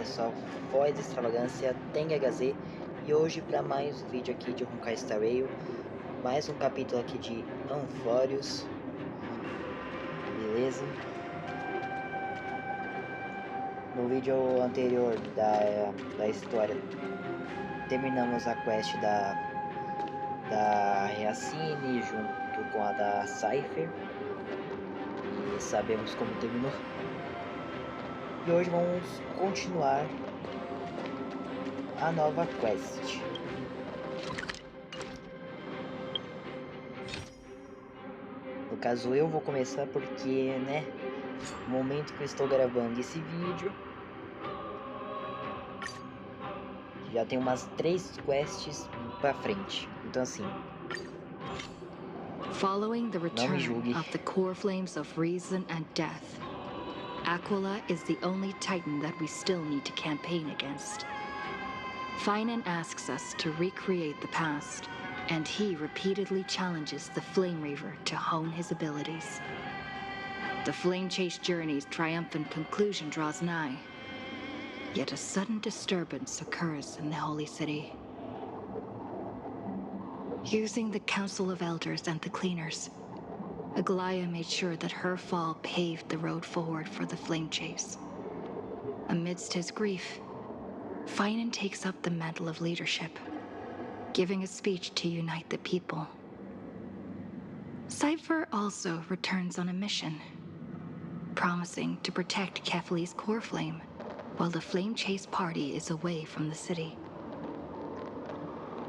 pessoal, voz extravagância, tem HZ e hoje para mais um vídeo aqui de Honkai Star Rail, mais um capítulo aqui de Anfórios, beleza? No vídeo anterior da história, terminamos a quest da Reacine junto com a da Cypher e sabemos como terminou. E hoje vamos continuar a nova quest. No caso eu vou começar porque, né, no momento que eu estou gravando esse vídeo, já tem umas 3 quests pra frente. Então assim, Following the não me return julgue. of the core flames of reason and death, Aquila is the only Titan that we still need to campaign against. Finan asks us to recreate the past, and he repeatedly challenges the Flame Reaver to hone his abilities. The Flame Chase journey's triumphant conclusion draws nigh, yet a sudden disturbance occurs in the Holy City. Using the Council of Elders and the Cleaners, Aglaya made sure that her fall paved the road forward for the Flame Chase. Amidst his grief, Finan takes up the mantle of leadership, giving a speech to unite the people. Cypher also returns on a mission, promising to protect Kefli's core flame while the Flame Chase party is away from the city.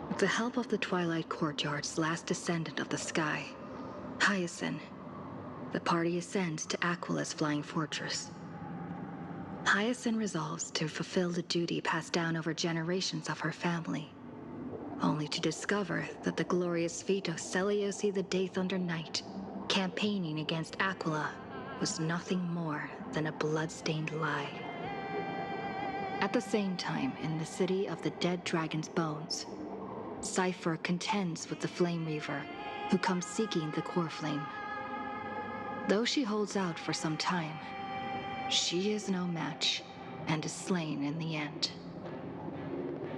With the help of the Twilight Courtyard's last descendant of the sky, Hyacinth, the party ascends to Aquila's flying fortress. Hyacinth resolves to fulfill the duty passed down over generations of her family, only to discover that the glorious feat of Seliosi the Day Thunder Knight, campaigning against Aquila, was nothing more than a blood-stained lie. At the same time, in the city of the dead dragon's bones, Cypher contends with the Flame Reaver, who comes seeking the core flame. Though she holds out for some time, she is no match and is slain in the end.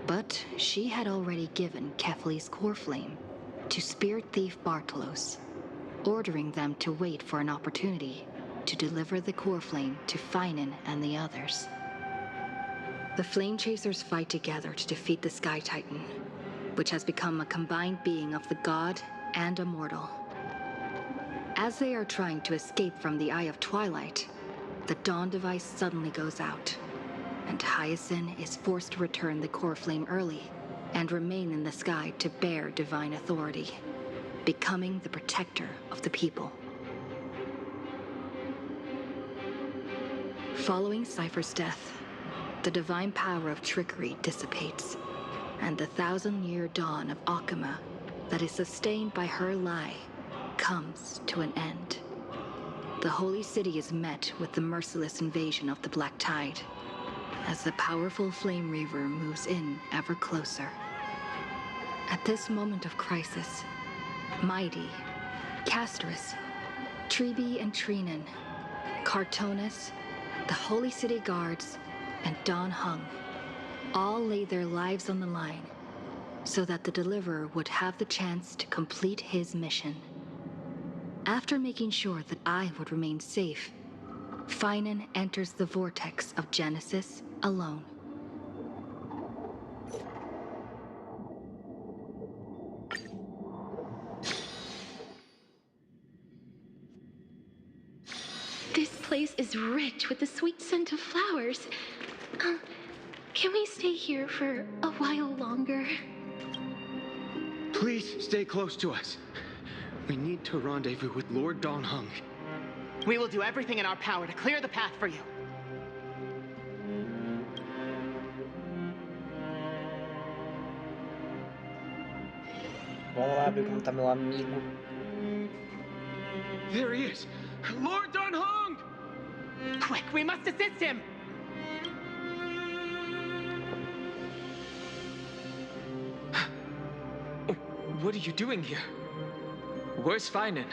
But she had already given Kefli's core flame to spirit thief Bartolos, ordering them to wait for an opportunity to deliver the core flame to Finan and the others. The Flame Chasers fight together to defeat the Sky Titan, which has become a combined being of the god and a mortal. As they are trying to escape from the Eye of Twilight, the Dawn device suddenly goes out, and Hyacinth is forced to return the core flame early and remain in the sky to bear divine authority, becoming the protector of the people. Following Cypher's death, the divine power of trickery dissipates, and the 1,000-year dawn of Akama that is sustained by her lie comes to an end. The Holy City is met with the merciless invasion of the Black Tide, as the powerful Flame Reaver moves in ever closer. At this moment of crisis, Mighty, Casterus, Trebi and Trinan, Cartonis, the Holy City Guards, and Don Hung all lay their lives on the line so that the Deliverer would have the chance to complete his mission. After making sure that I would remain safe, Finan enters the vortex of Genesis alone. This place is rich with the sweet scent of flowers. Can we stay here for a while longer? Please stay close to us. We need to rendezvous with Lord Don Hung. We will do everything in our power to clear the path for you. Vamos lá ver como tá meu amigo. There he is! Lord Don Hung! Quick, we must assist him! What are you doing here? Where's Finan?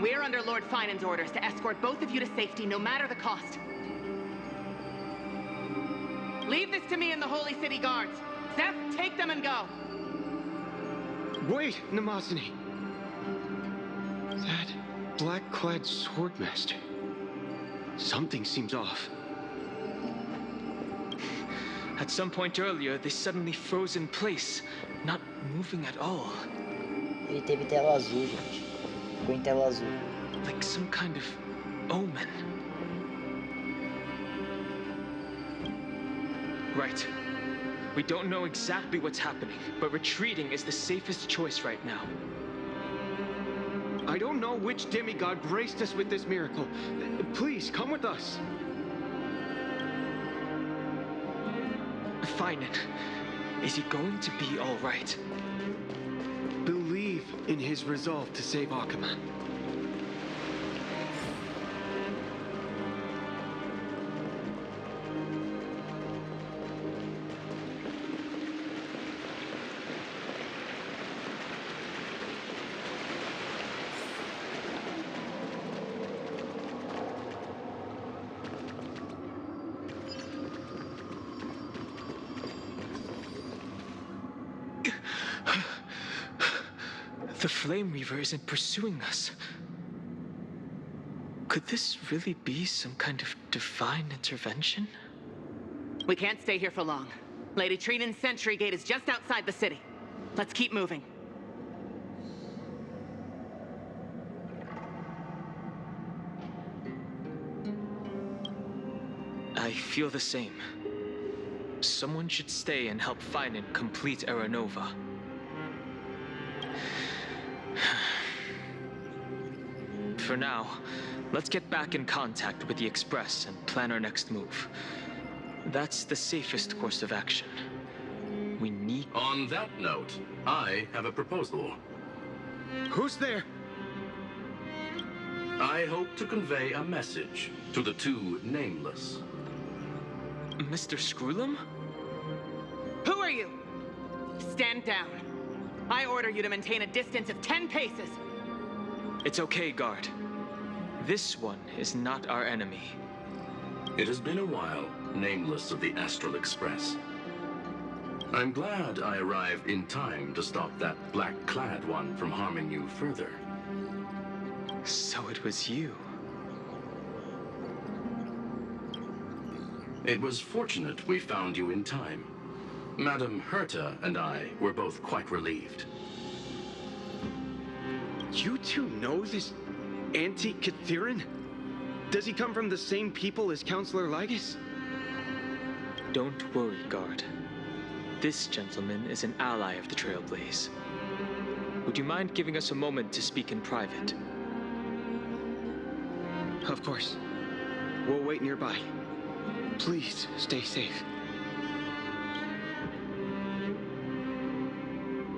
We're under Lord Finan's orders to escort both of you to safety, no matter the cost. Leave this to me and the Holy City Guards. Zeph, take them and go. Wait, Namazani. That black-clad swordmaster. Something seems off. At some point earlier, they suddenly froze in place, not moving at all. Ele teve tela azul, gente. Ficou em tela azul. Like some kind of omen. Right. We don't know exactly what's happening, but retreating is the safest choice right now. I don't know which demigod graced us with this miracle. Please, come with us. Finan, is he going to be all right? Believe in his resolve to save Akama. The Flame Reaver isn't pursuing us. Could this really be some kind of divine intervention? We can't stay here for long. Lady Trinan's sentry gate is just outside the city. Let's keep moving. I feel the same. Someone should stay and help Finan complete Aranova. For now, let's get back in contact with the Express and plan our next move. That's the safest course of action. We need... On that note, I have a proposal. Who's there? I hope to convey a message to the two nameless. Mr. Screwlum? Who are you? Stand down. I order you to maintain a distance of 10 paces. It's okay, guard. This one is not our enemy. It has been a while, nameless of the Astral Express. I'm glad I arrived in time to stop that black-clad one from harming you further. So it was you. It was fortunate we found you in time. Madam Herta and I were both quite relieved. You two know this anti-Catharin? Does he come from the same people as Counselor Lygus? Don't worry, guard. This gentleman is an ally of the Trailblaze. Would you mind giving us a moment to speak in private? Of course. We'll wait nearby. Please, stay safe.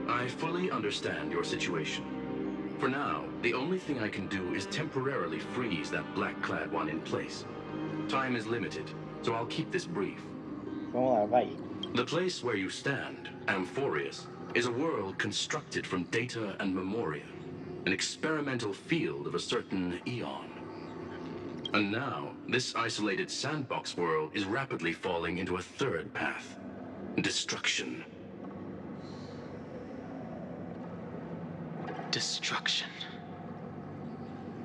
I fully understand your situation. For now, the only thing I can do is temporarily freeze that black-clad one in place. Time is limited, so I'll keep this brief. Vamos lá, vai. The place where you stand, Amphorius, is a world constructed from data and memoria, an experimental field of a certain eon. And now, this isolated sandbox world is rapidly falling into a third path: destruction. Destruction.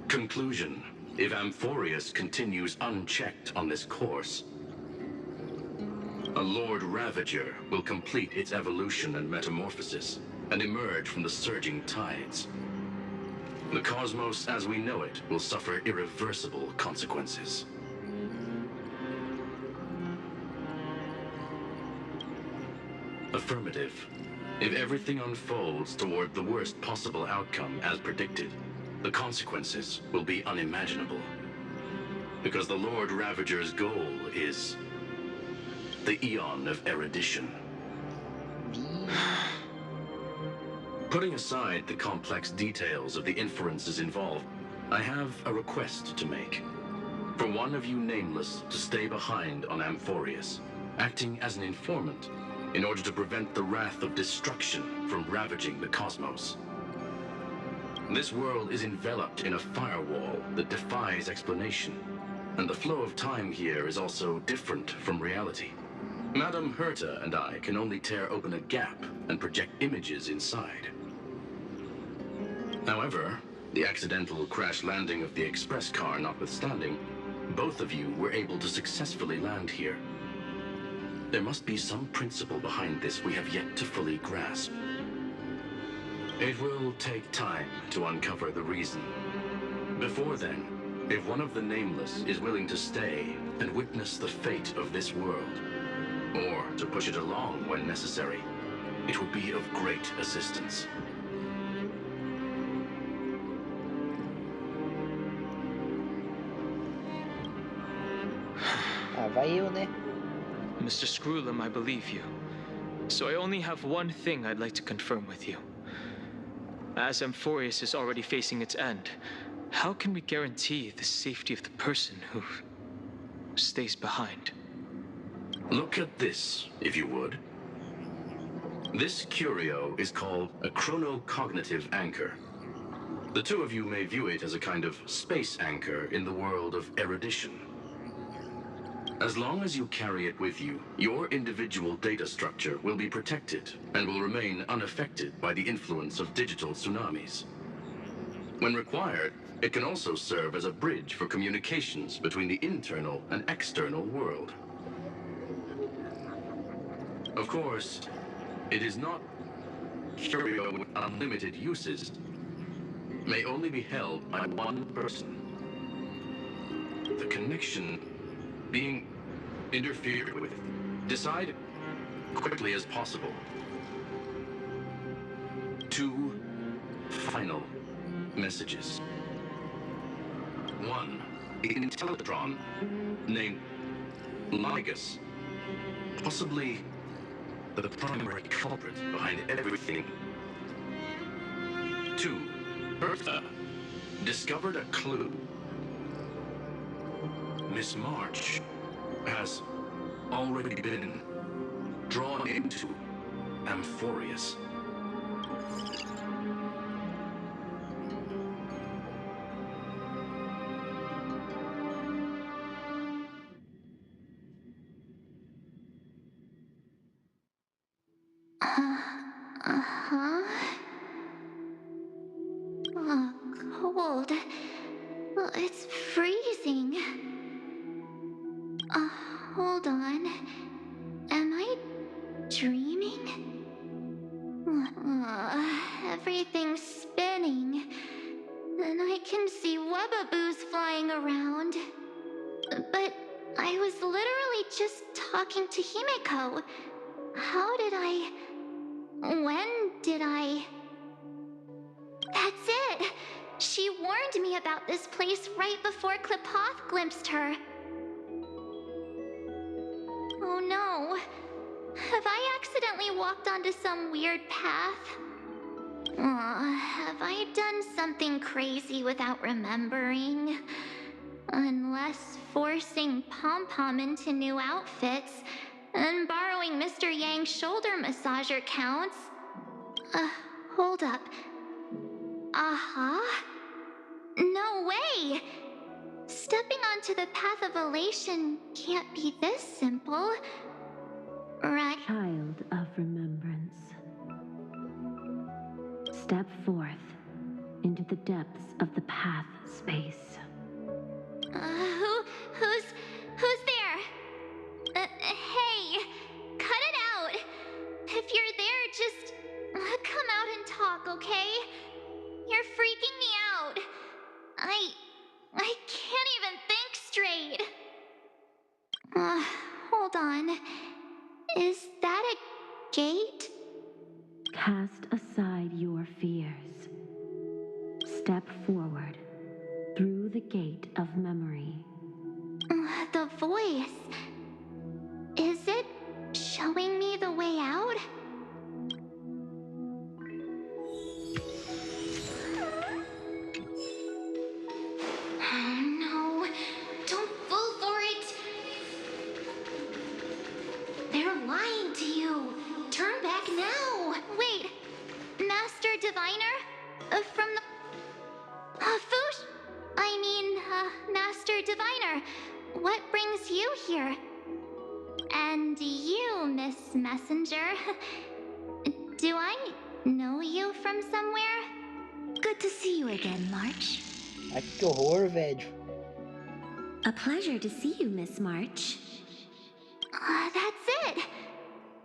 Conclusion: if Amphorius continues unchecked on this course, a Lord Ravager will complete its evolution and metamorphosis, and emerge from the surging tides. The cosmos as we know it will suffer irreversible consequences. Affirmative. If everything unfolds toward the worst possible outcome as predicted, the consequences will be unimaginable. Because the Lord Ravager's goal is the Eon of Erudition. Putting aside the complex details of the inferences involved, I have a request to make. For one of you nameless to stay behind on Amphorius, acting as an informant, in order to prevent the wrath of destruction from ravaging the cosmos. This world is enveloped in a firewall that defies explanation, and the flow of time here is also different from reality. Madame Herta and I can only tear open a gap and project images inside. However, the accidental crash landing of the express car notwithstanding, both of you were able to successfully land here. There must be some principle behind this we have yet to fully grasp. It will take time to uncover the reason. Before then, if one of the Nameless is willing to stay and witness the fate of this world, or to push it along when necessary, it will be of great assistance. Ah, vai eu, né? Mr. Screwlum, I believe you. So I only have one thing I'd like to confirm with you. As Amphorius is already facing its end, how can we guarantee the safety of the person who stays behind? Look at this, if you would. This curio is called a chronocognitive anchor. The two of you may view it as a kind of space anchor in the world of erudition. As long as you carry it with you, your individual data structure will be protected and will remain unaffected by the influence of digital tsunamis. When required, it can also serve as a bridge for communications between the internal and external world. Of course, it is not curio with unlimited uses. May only be held by one person. The connection being interfered with. Decide quickly as possible. 2 final messages. 1, an Intellitron named Ligus, possibly the primary culprit behind everything. 2, Bertha discovered a clue. Miss March has already been drawn into Amphorius. Uh-huh. Oh, cold. It's freezing. Hold on. Am I dreaming? Everything's spinning. And I can see webbaboos flying around. But I was literally just talking to Himeko. How did I... When did I... That's it! She warned me about this place right before Klipoth glimpsed her. Oh no. Have I accidentally walked onto some weird path? Have I done something crazy without remembering? Unless forcing Pom-Pom into new outfits and borrowing Mr. Yang's shoulder massager counts. Hold up. No way! Stepping onto the path of elation can't be this simple. Right? Child of remembrance. Step forth into the depths of the path space. Who's there? Hey, cut it out. If you're there, just come out and talk, okay? You're freaking me out. I can't even think straight. Hold on. Is that a gate? Cast aside your fears. Step forward through the gate of memory. The voice. Is it showing me the way out? Oh no, don't fall for it. They're lying to you. Turn back now. Wait, Master Diviner? From the Master Diviner, what brings you here? And you, Miss Messenger, do I know you from somewhere? Good to see you again, March. Ai, que horror, velho. A pleasure to see you, Miss March. That's it.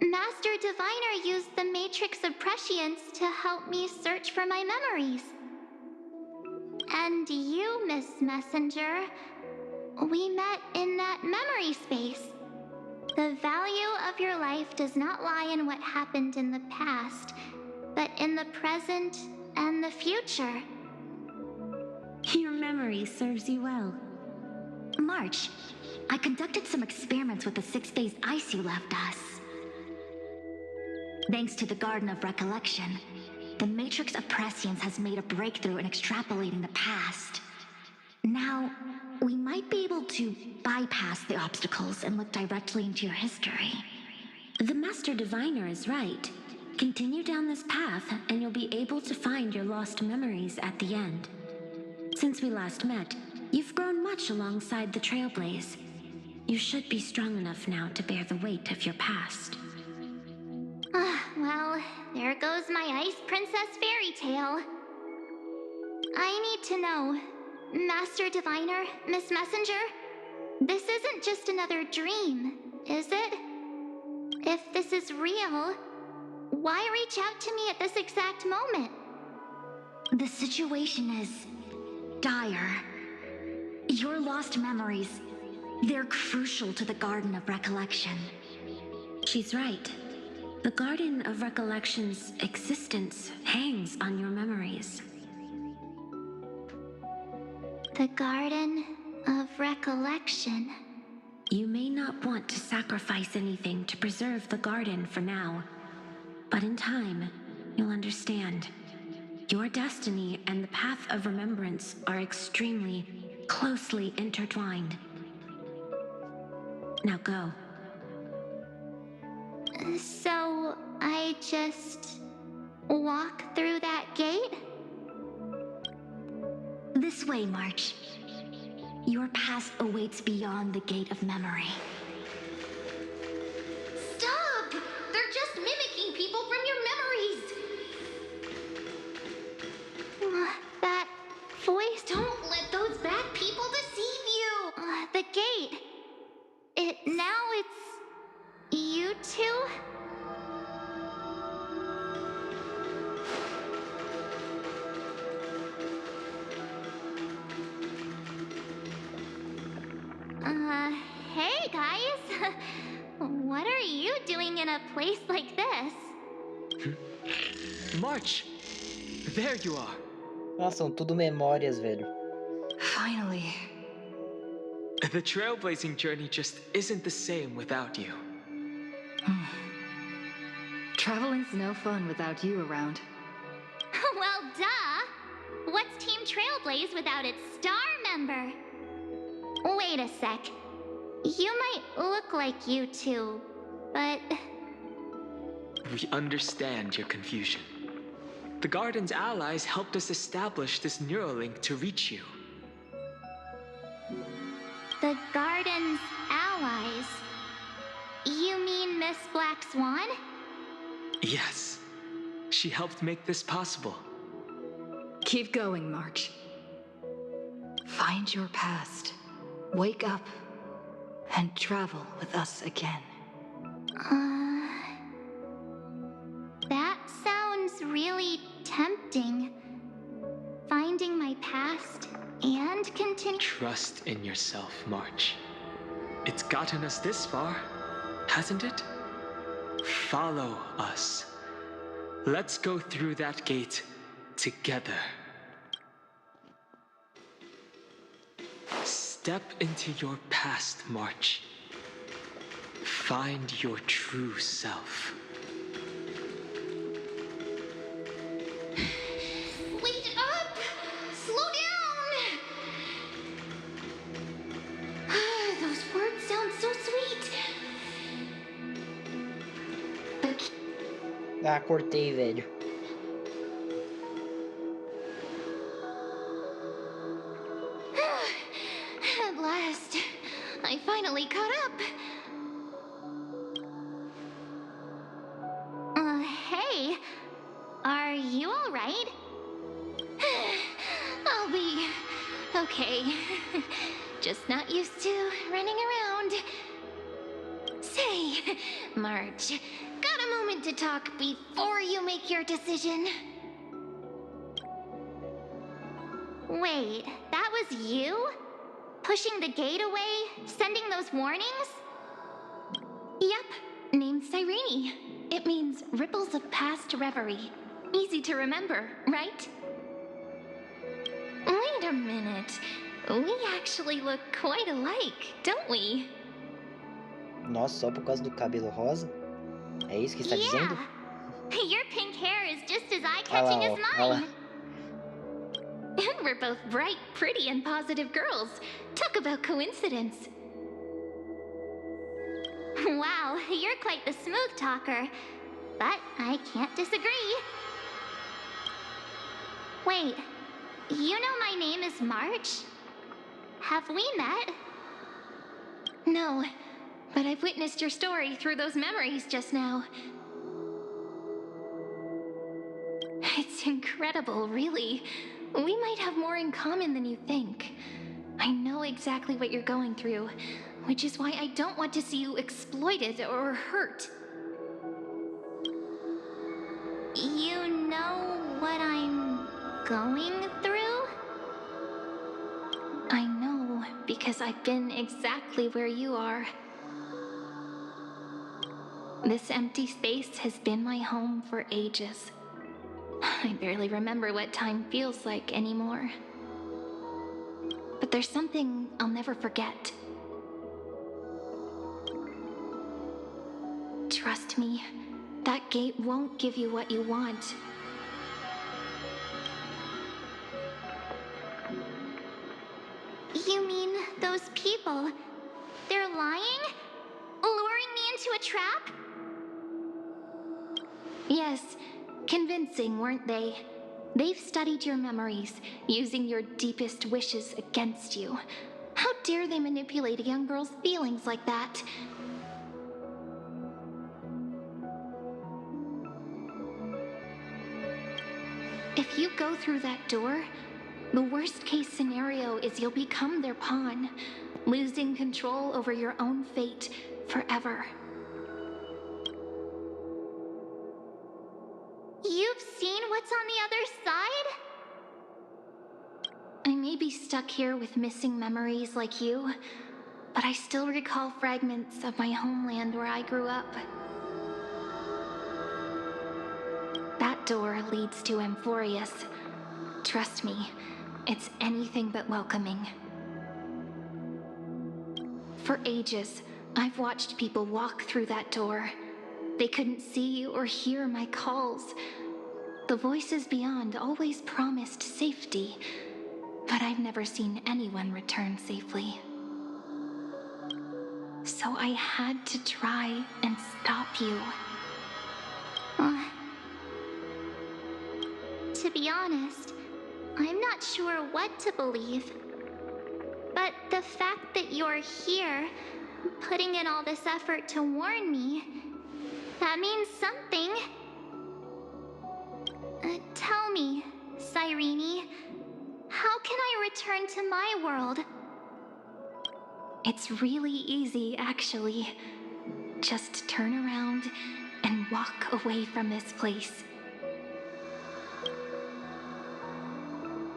Master Diviner used the Matrix of Prescience to help me search for my memories. And you, Miss Messenger, we met in that memory space. The value of your life does not lie in what happened in the past, but in the present and the future. Your memory serves you well. March, I conducted some experiments with the 6-phase ice you left us. Thanks to the Garden of Recollection, the Matrix of Prescience has made a breakthrough in extrapolating the past. Now, we might be able to bypass the obstacles and look directly into your history. The Master Diviner is right. Continue down this path, and you'll be able to find your lost memories at the end. Since we last met, you've grown much alongside the Trailblaze. You should be strong enough now to bear the weight of your past. Well, there goes my Ice Princess fairy tale. I need to know, Master Diviner, Miss Messenger, this isn't just another dream, is it? If this is real, why reach out to me at this exact moment? The situation is dire. Your lost memories, they're crucial to the Garden of Recollection. She's right. The Garden of Recollection's existence hangs on your memories. The Garden of Recollection. You may not want to sacrifice anything to preserve the garden for now, but in time, you'll understand. Your destiny and the path of remembrance are extremely, closely intertwined. Now go. So, I just walk through that gate? This way, March. Your past awaits beyond the Gate of Memory. Stop! They're just mimicking people from your memories! That voice... Don't let those bad people deceive you! The gate... Now it's... you two? Hey guys! What are you doing in a place like this? March! There you are! Nossa, são tudo memórias, velho. Finally. The trailblazing journey just isn't the same without you. Traveling's no fun without you around. Well, duh! What's Team Trailblaze without its star member? Wait a sec. You might look like you two, but... We understand your confusion. The Garden's allies helped us establish this Neuralink to reach you. The Garden's allies? You mean Miss Black Swan? Yes. She helped make this possible. Keep going, March. Find your past. Wake up. And travel with us again. That sounds really tempting. Finding my past and continue... Trust in yourself, March. It's gotten us this far, hasn't it? Follow us. Let's go through that gate together. Step into your past, March. Find your true self. Wait up! Slow down! Those words sound so sweet. Ah, cortei, velho. Are you alright? I'll be okay. Just not used to running around. Say, Marge, got a moment to talk before you make your decision? Wait, that was you? Pushing the gate away? Sending those warnings? Yep, named Cyrene. It means ripples of past reverie. Easy to remember, right? Wait a minute. We actually look quite alike, don't we? Nossa, só por causa do cabelo rosa? É isso que está dizendo? Your pink hair is just as Olha lá, eye-catching as ó, olha lá. mine. And we're both bright, pretty, and positive girls. Talk about coincidence. Wow, you're quite the smooth talker. But I can't disagree. Wait, you know my name is March? Have we met? No, but I've witnessed your story through those memories just now. It's incredible, really. We might have more in common than you think. I know exactly what you're going through, which is why I don't want to see you exploited or hurt. You know what I'm going through? I know, because I've been exactly where you are. This empty space has been my home for ages. I barely remember what time feels like anymore. But there's something I'll never forget. Trust me, that gate won't give you what you want. You mean those people? They're lying? Luring me into a trap? Yes, convincing, weren't they? They've studied your memories, using your deepest wishes against you. How dare they manipulate a young girl's feelings like that? If you go through that door, the worst case scenario is you'll become their pawn, losing control over your own fate forever. You've seen what's on the other side? I may be stuck here with missing memories like you, but I still recall fragments of my homeland where I grew up. That door leads to Amphorius. Trust me, it's anything but welcoming. For ages, I've watched people walk through that door. They couldn't see or hear my calls. The voices beyond always promised safety, but I've never seen anyone return safely. So I had to try and stop you. To be honest, I'm not sure what to believe. But the fact that you're here, putting in all this effort to warn me, that means something. Tell me, Cyrene, how can I return to my world? It's really easy, actually. Just turn around and walk away from this place.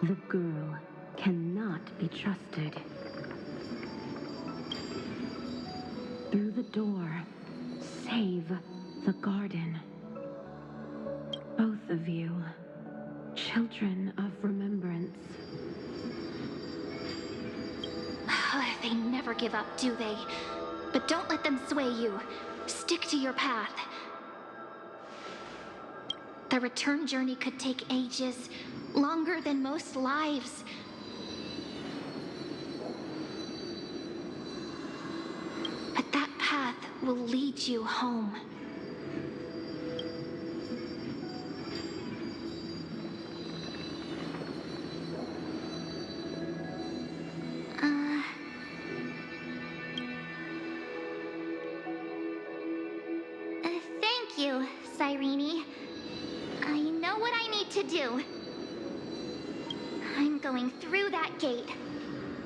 The girl cannot be trusted. Through the door, save the garden. Both of you, children of remembrance. They never give up, do they? But don't let them sway you. Stick to your path. The return journey could take ages, longer than most lives. But that path will lead you home. Thank you, Cyrene. I know do. I'm going through that gate.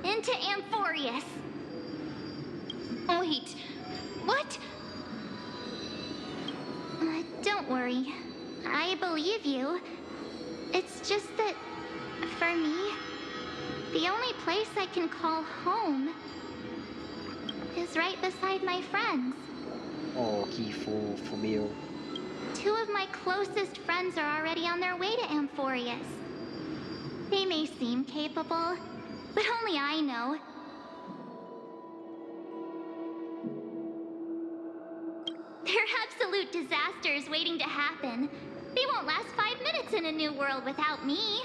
Into Amphorius. Wait, what? Don't worry. I believe you. It's just that, for me, the only place I can call home is right beside my friends. Oh, que fofo, meu. 2 of my closest friends are already on their way to Amphorius. They may seem capable, but only I know. They're absolute disasters waiting to happen. They won't last 5 minutes in a new world without me.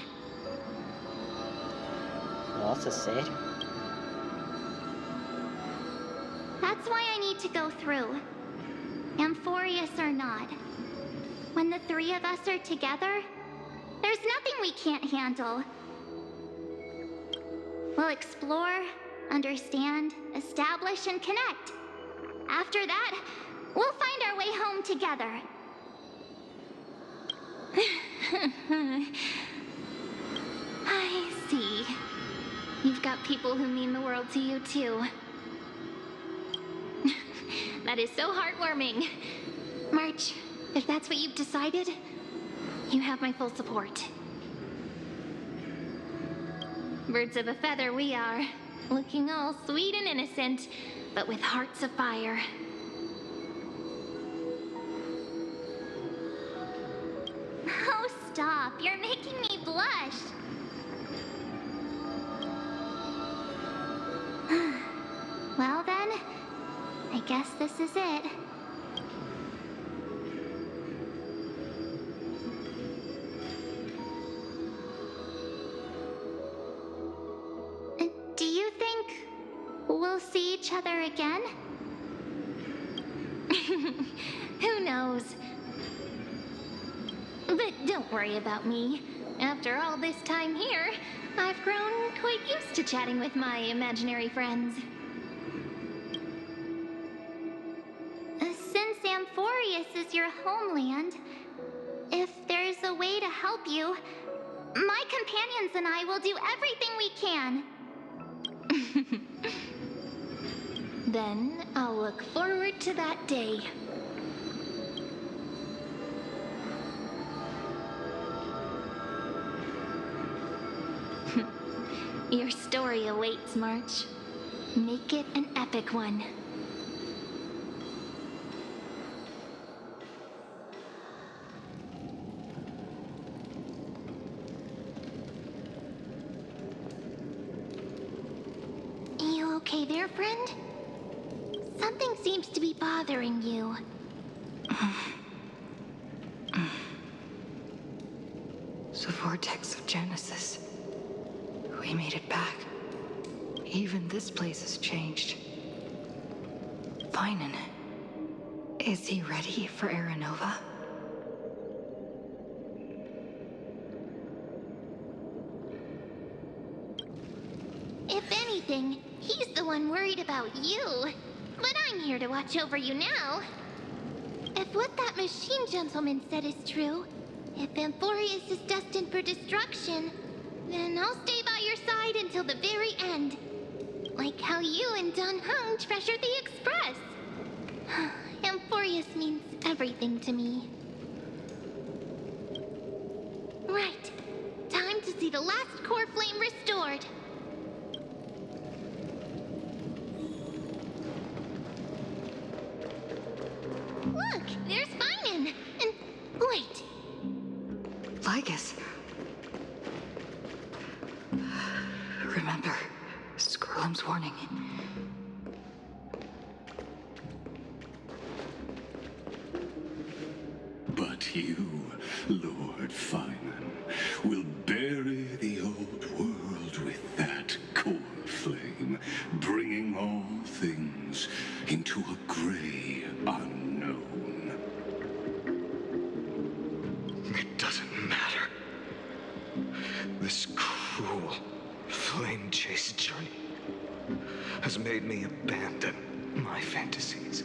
Nossa, sério? That's why I need to go through. Amphorius or not. When the 3 of us are together, there's nothing we can't handle. We'll explore, understand, establish, and connect. After that, we'll find our way home together. I see. You've got people who mean the world to you, too. That is so heartwarming. March, if that's what you've decided, you have my full support. Birds of a feather we are, looking all sweet and innocent, but with hearts of fire. Oh, stop. You're making me blush. Well then, I guess this is it. Do you think we'll see each other again? Who knows? But don't worry about me. After all this time here, I've grown quite used to chatting with my imaginary friends. Since Amphorius is your homeland, if there's a way to help you, my companions and I will do everything we can. Then I'll look forward to that day. Your story awaits, March. Make it an epic one. You okay there, friend? Something seems to be bothering you. The vortex of Genesis. We made it back. Even this place has changed. Finan. Is he ready for Aranova? If anything, he's the one worried about you. But I'm here to watch over you now. If what that machine gentleman said is true, if Amphorius is destined for destruction, then I'll stay by your side until the very end. Like how you and Dun Hung treasured the Express. Amphorius means everything to me. Right. Time to see the last core flame restored. Look, there's Finan. And wait. Lygus. Remember, Skrullum's warning. But you, Lord Finan, will bury the old world with that core flame, bringing all things into a gray unknown. It doesn't matter. This cruel flame chase journey has made me abandon my fantasies.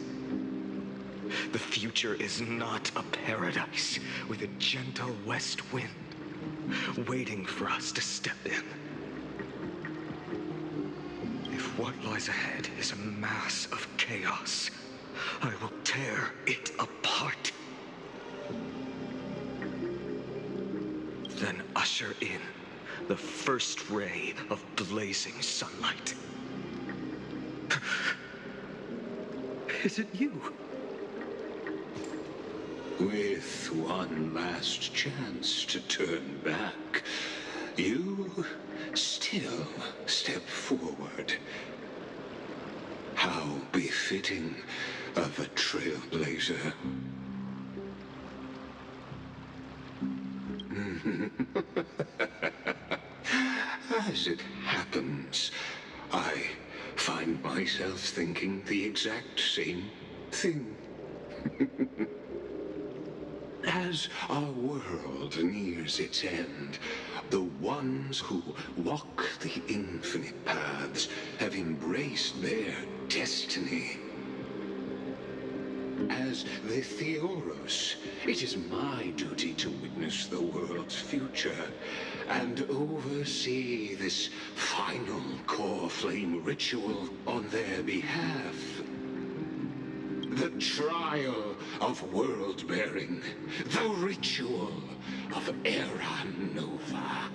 The future is not a paradise with a gentle west wind waiting for us to step in. If what lies ahead is a mass of chaos, I will tear it apart. Then usher in the first ray of blazing sunlight. Is it you? With one last chance to turn back, you still step forward. How befitting of a trailblazer. As it happens, I find myself thinking the exact same thing. As our world nears its end, the ones who walk the infinite paths have embraced their destiny. As the Theoros, it is my duty to witness the world's future and oversee this final core flame ritual on their behalf. The trial of world-bearing, the ritual of Era Nova.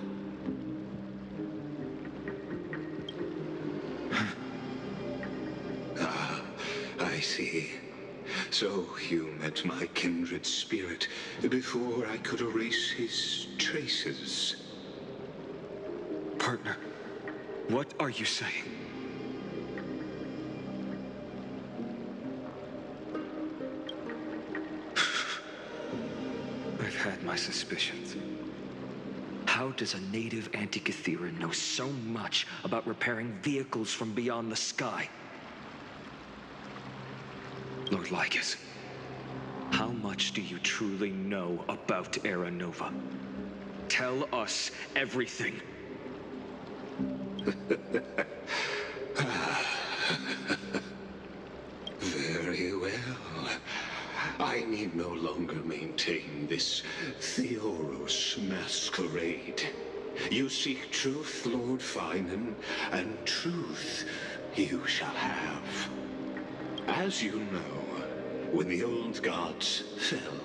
Ah, I see. So you met my kindred spirit before I could erase his traces. Partner, what are you saying? I've had my suspicions. How does a native Antikytheran know so much about repairing vehicles from beyond the sky? Lord Lycus, how much do you truly know about Era Nova? Tell us everything. Very well. I need no longer maintain this Theoros masquerade. You seek truth, Lord Finan, and truth you shall have. As you know, when the old gods fell,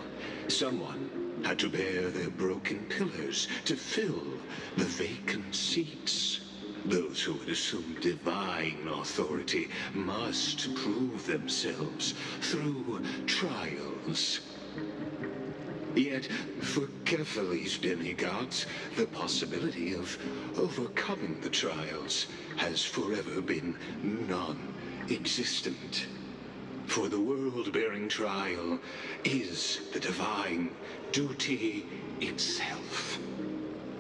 someone had to bear their broken pillars to fill the vacant seats. Those who would assume divine authority must prove themselves through trials. Yet, for Kephales's demigods, the possibility of overcoming the trials has forever been non-existent. For the world-bearing trial is the divine duty itself.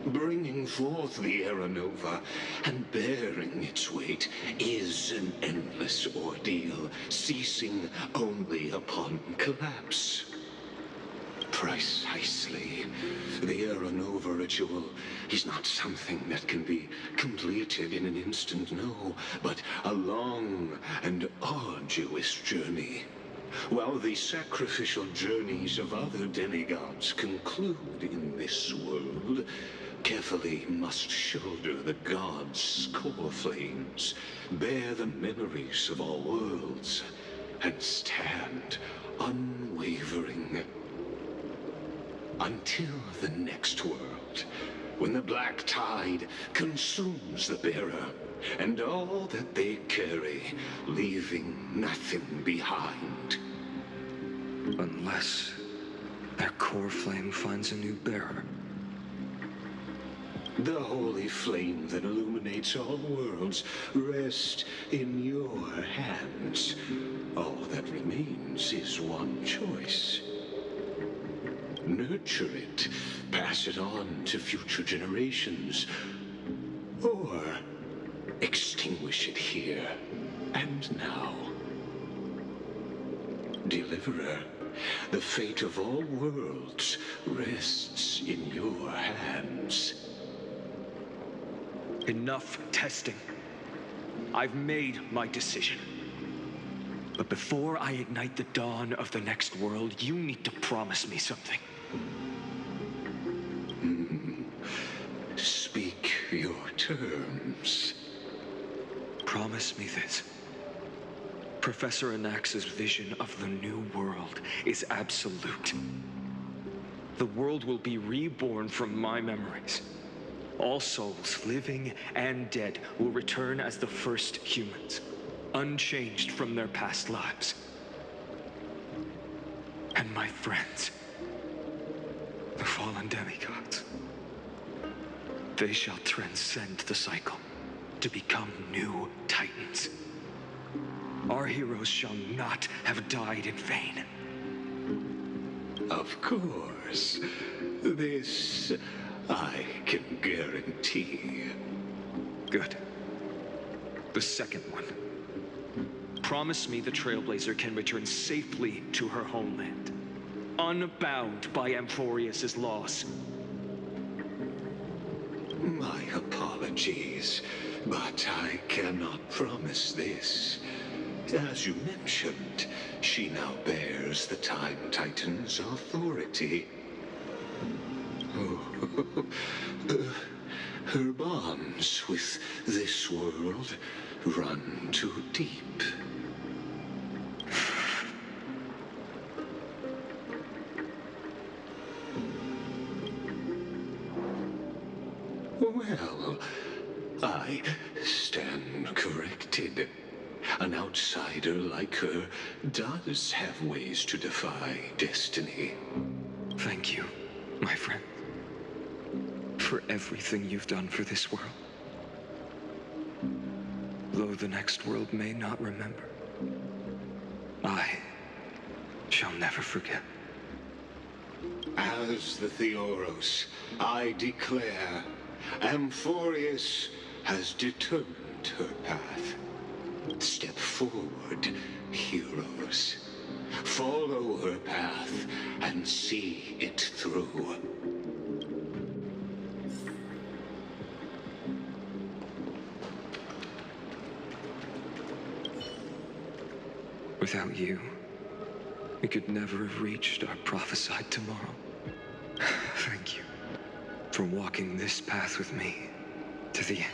Bringing forth the Era Nova and bearing its weight is an endless ordeal, ceasing only upon collapse. Precisely. The Era Nova ritual is not something that can be completed in an instant, no, but a long and arduous journey. While the sacrificial journeys of other demigods conclude in this world, Kephale must shoulder the gods' core flames, bear the memories of all worlds, and stand unwavering. Until the next world, when the black tide consumes the bearer, and all that they carry, leaving nothing behind. Unless their core flame finds a new bearer. The holy flame that illuminates all worlds rests in your hands. All that remains is one choice. Nurture it, pass it on to future generations, or extinguish it here and now. Deliverer, the fate of all worlds rests in your hands. Enough testing. I've made my decision. But before I ignite the dawn of the next world, you need to promise me something. terms. Promise me this. Professor Anax's vision of the new world is absolute. The world will be reborn from my memories. All souls, living and dead, will return as the first humans, unchanged from their past lives. And my friends, the fallen demigods, they shall transcend the cycle to become new titans. Our heroes shall not have died in vain. Of course. This I can guarantee. Good. The second one. Promise me the Trailblazer can return safely to her homeland, unbound by Amphorius's laws. My apologies, but I cannot promise this. As you mentioned, she now bears the Time Titan's authority. Her bonds with this world run too deep. Well, I stand corrected. An outsider like her does have ways to defy destiny. Thank you, my friend, for everything you've done for this world. Though the next world may not remember, I shall never forget. As the Theoros, I declare, Amphorius has determined her path. Step forward, heroes. Follow her path and see it through. Without you, we could never have reached our prophesied tomorrow. Thank you for walking this path with me to the end.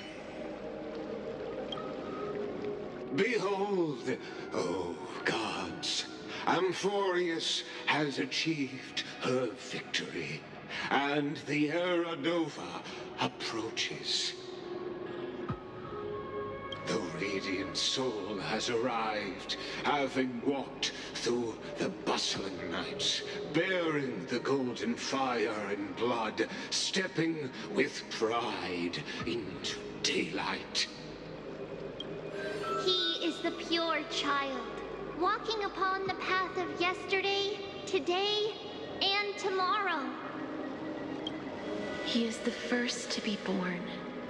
Behold, oh gods, Amphorius has achieved her victory, and the Era Nova approaches. The radiant soul has arrived, having walked through the bustling nights, bearing the golden fire and blood, stepping with pride into daylight. He is the pure child, walking upon the path of yesterday, today, and tomorrow. He is the first to be born,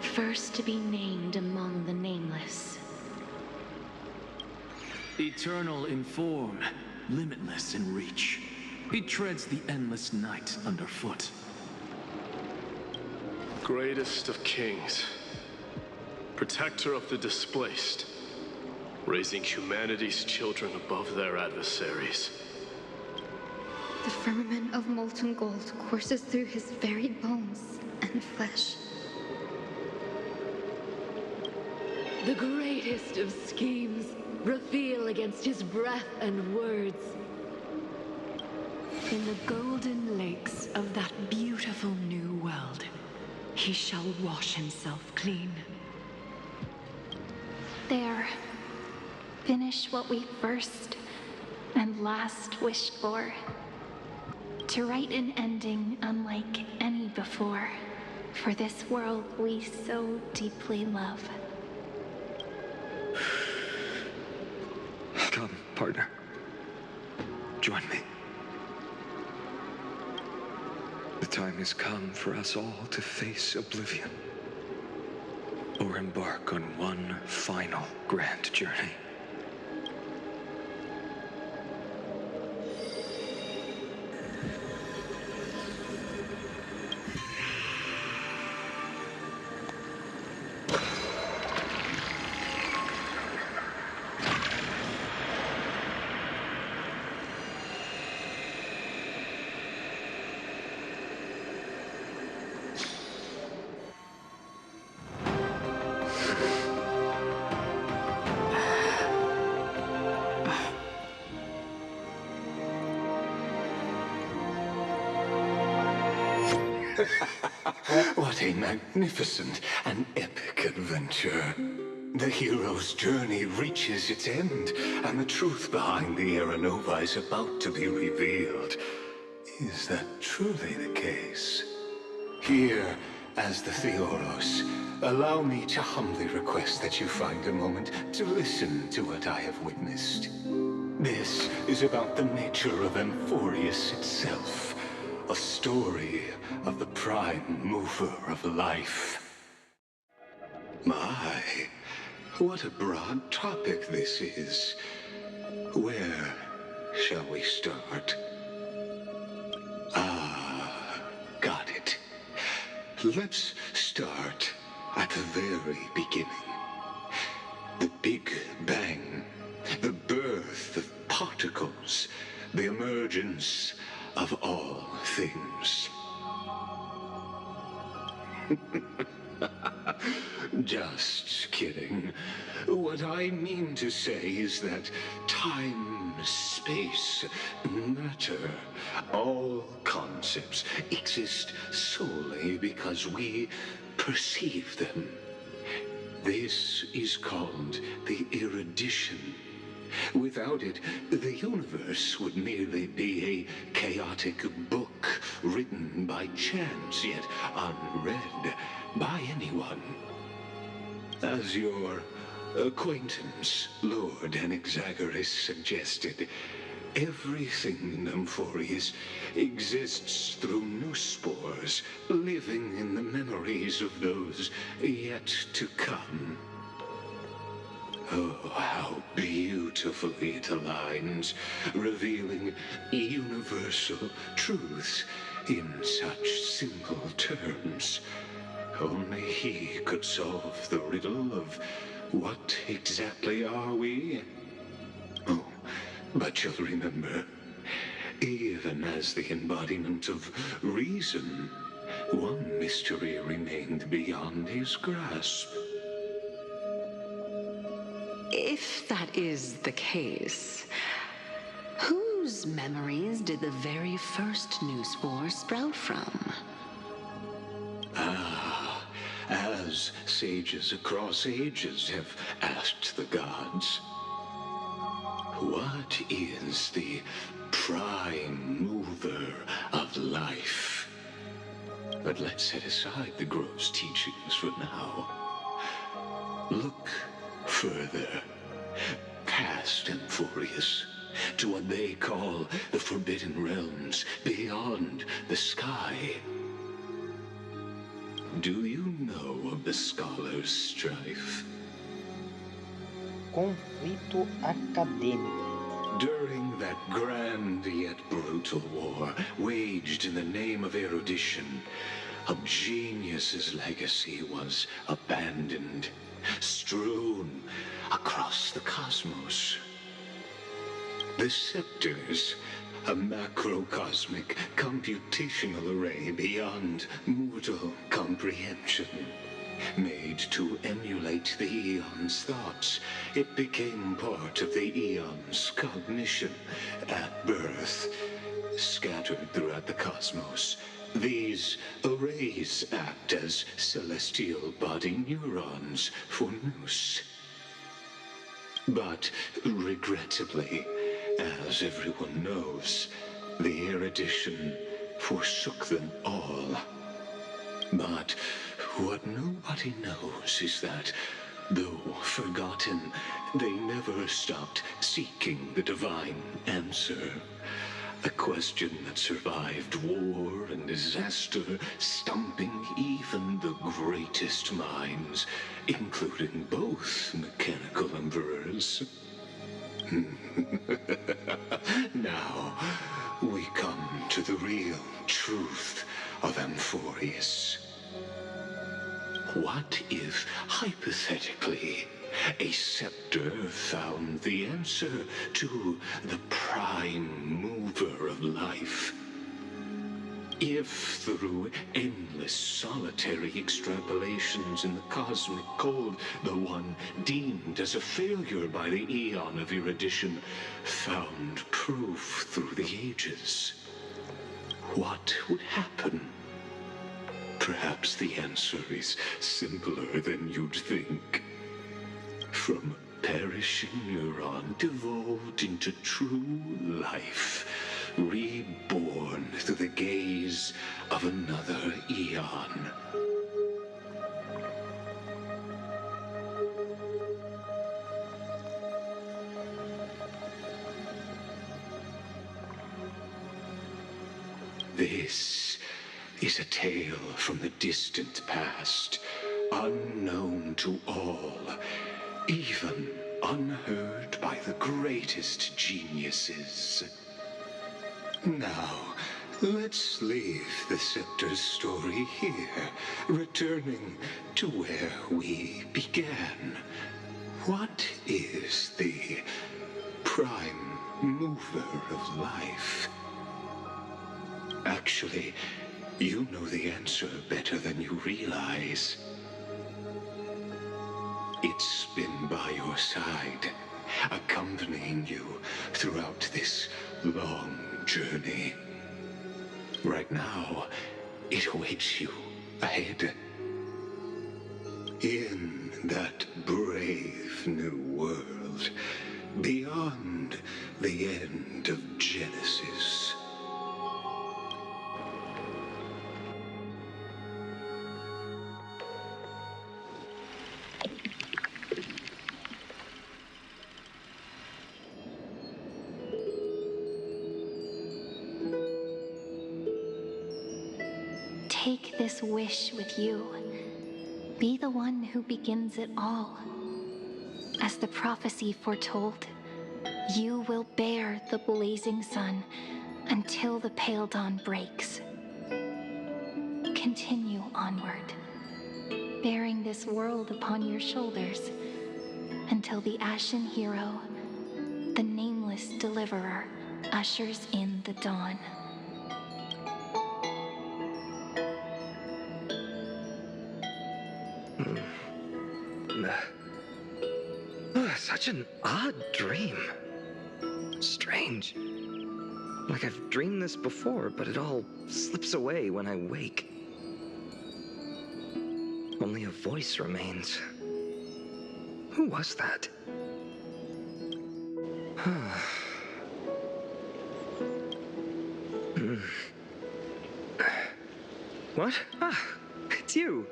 first to be named among the nameless. Eternal in form, limitless in reach. He treads the endless night underfoot. Greatest of kings, protector of the displaced, raising humanity's children above their adversaries. The firmament of molten gold courses through his very bones and flesh. The greatest of schemes reveal against his breath and words. In the golden lakes of that beautiful new world, he shall wash himself clean. There. Finish what we first and last wished for. To write an ending unlike any before, for this world we so deeply love. Come, partner. Join me. The time has come for us all to face oblivion, or embark on one final grand journey. What a magnificent and epic adventure. The hero's journey reaches its end, and the truth behind the Aeronova is about to be revealed. Is that truly the case? Here, as the Theoros, allow me to humbly request that you find a moment to listen to what I have witnessed. This is about the nature of Amphorius itself, a story of the prime mover of life. My, what a broad topic this is. Where shall we start? Got it. Let's start at the very beginning. The Big Bang, the birth of particles, the emergence of all things. Just kidding. What I mean to say is that time, space, matter, all concepts exist solely because we perceive them. This is called the erudition. Without it, the universe would merely be a chaotic book written by chance, yet unread by anyone. As your acquaintance, Lord Anaxagoras, suggested, everything in Amphorius exists through new spores, living in the memories of those yet to come. Oh, how beautifully it aligns, revealing universal truths in such simple terms. Only he could solve the riddle of what exactly are we? Oh, but you'll remember, even as the embodiment of reason, one mystery remained beyond his grasp. If that is the case, whose memories did the very first new spore sprout from? As sages across ages have asked the gods, what is the prime mover of life? But let's set aside the gross teachings for now. Look further, past Amphorius, to what they call the Forbidden Realms beyond the sky. Do you know of the Scholar's Strife? Conflito acadêmico. During that grand yet brutal war, waged in the name of erudition, a genius's legacy was abandoned, strewn across the cosmos. The scepters, a macrocosmic computational array beyond mortal comprehension. Made to emulate the Eon's thoughts, it became part of the Eon's cognition at birth. Scattered throughout the cosmos, these arrays act as celestial body neurons for Nous. But regrettably, as everyone knows, the erudition forsook them all. But what nobody knows is that, though forgotten, they never stopped seeking the divine answer. A question that survived war and disaster, stumping even the greatest minds, including both mechanical emperors. Now, we come to the real truth of Amphorius. What if, hypothetically, a scepter found the answer to the prime mover of life? If, through endless solitary extrapolations in the cosmic code, the one deemed as a failure by the Eon of erudition found proof through the ages, what would happen? Perhaps the answer is simpler than you'd think. From perishing neuron devolved into true life, reborn through the gaze of another eon. This is a tale from the distant past, unknown to all, even unheard by the greatest geniuses. Now, let's leave the Scepter's story here, returning to where we began. What is the prime mover of life? Actually, you know the answer better than you realize. It's been by your side, accompanying you throughout this long journey. Right now, it awaits you ahead. In that brave new world, beyond the end of Genesis. Take this wish with you. Be the one who begins it all. As the prophecy foretold, you will bear the blazing sun until the pale dawn breaks. Continue onward, bearing this world upon your shoulders until the Ashen Hero, the nameless deliverer, ushers in the dawn. Such an odd dream. Strange. Like I've dreamed this before, but it all slips away when I wake. Only a voice remains. Who was that? What? Ah, it's you.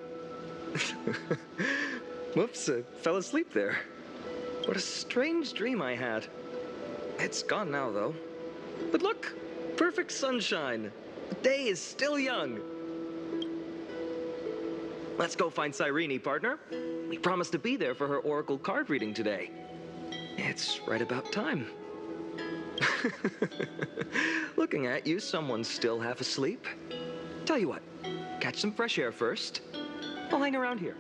Whoops, I fell asleep there. What a strange dream I had. It's gone now, though. But look, perfect sunshine. The day is still young. Let's go find Cyrene, partner. We promised to be there for her oracle card reading today. It's right about time. Looking at you, someone's still half asleep. Tell you what, catch some fresh air first. I'll hang around here.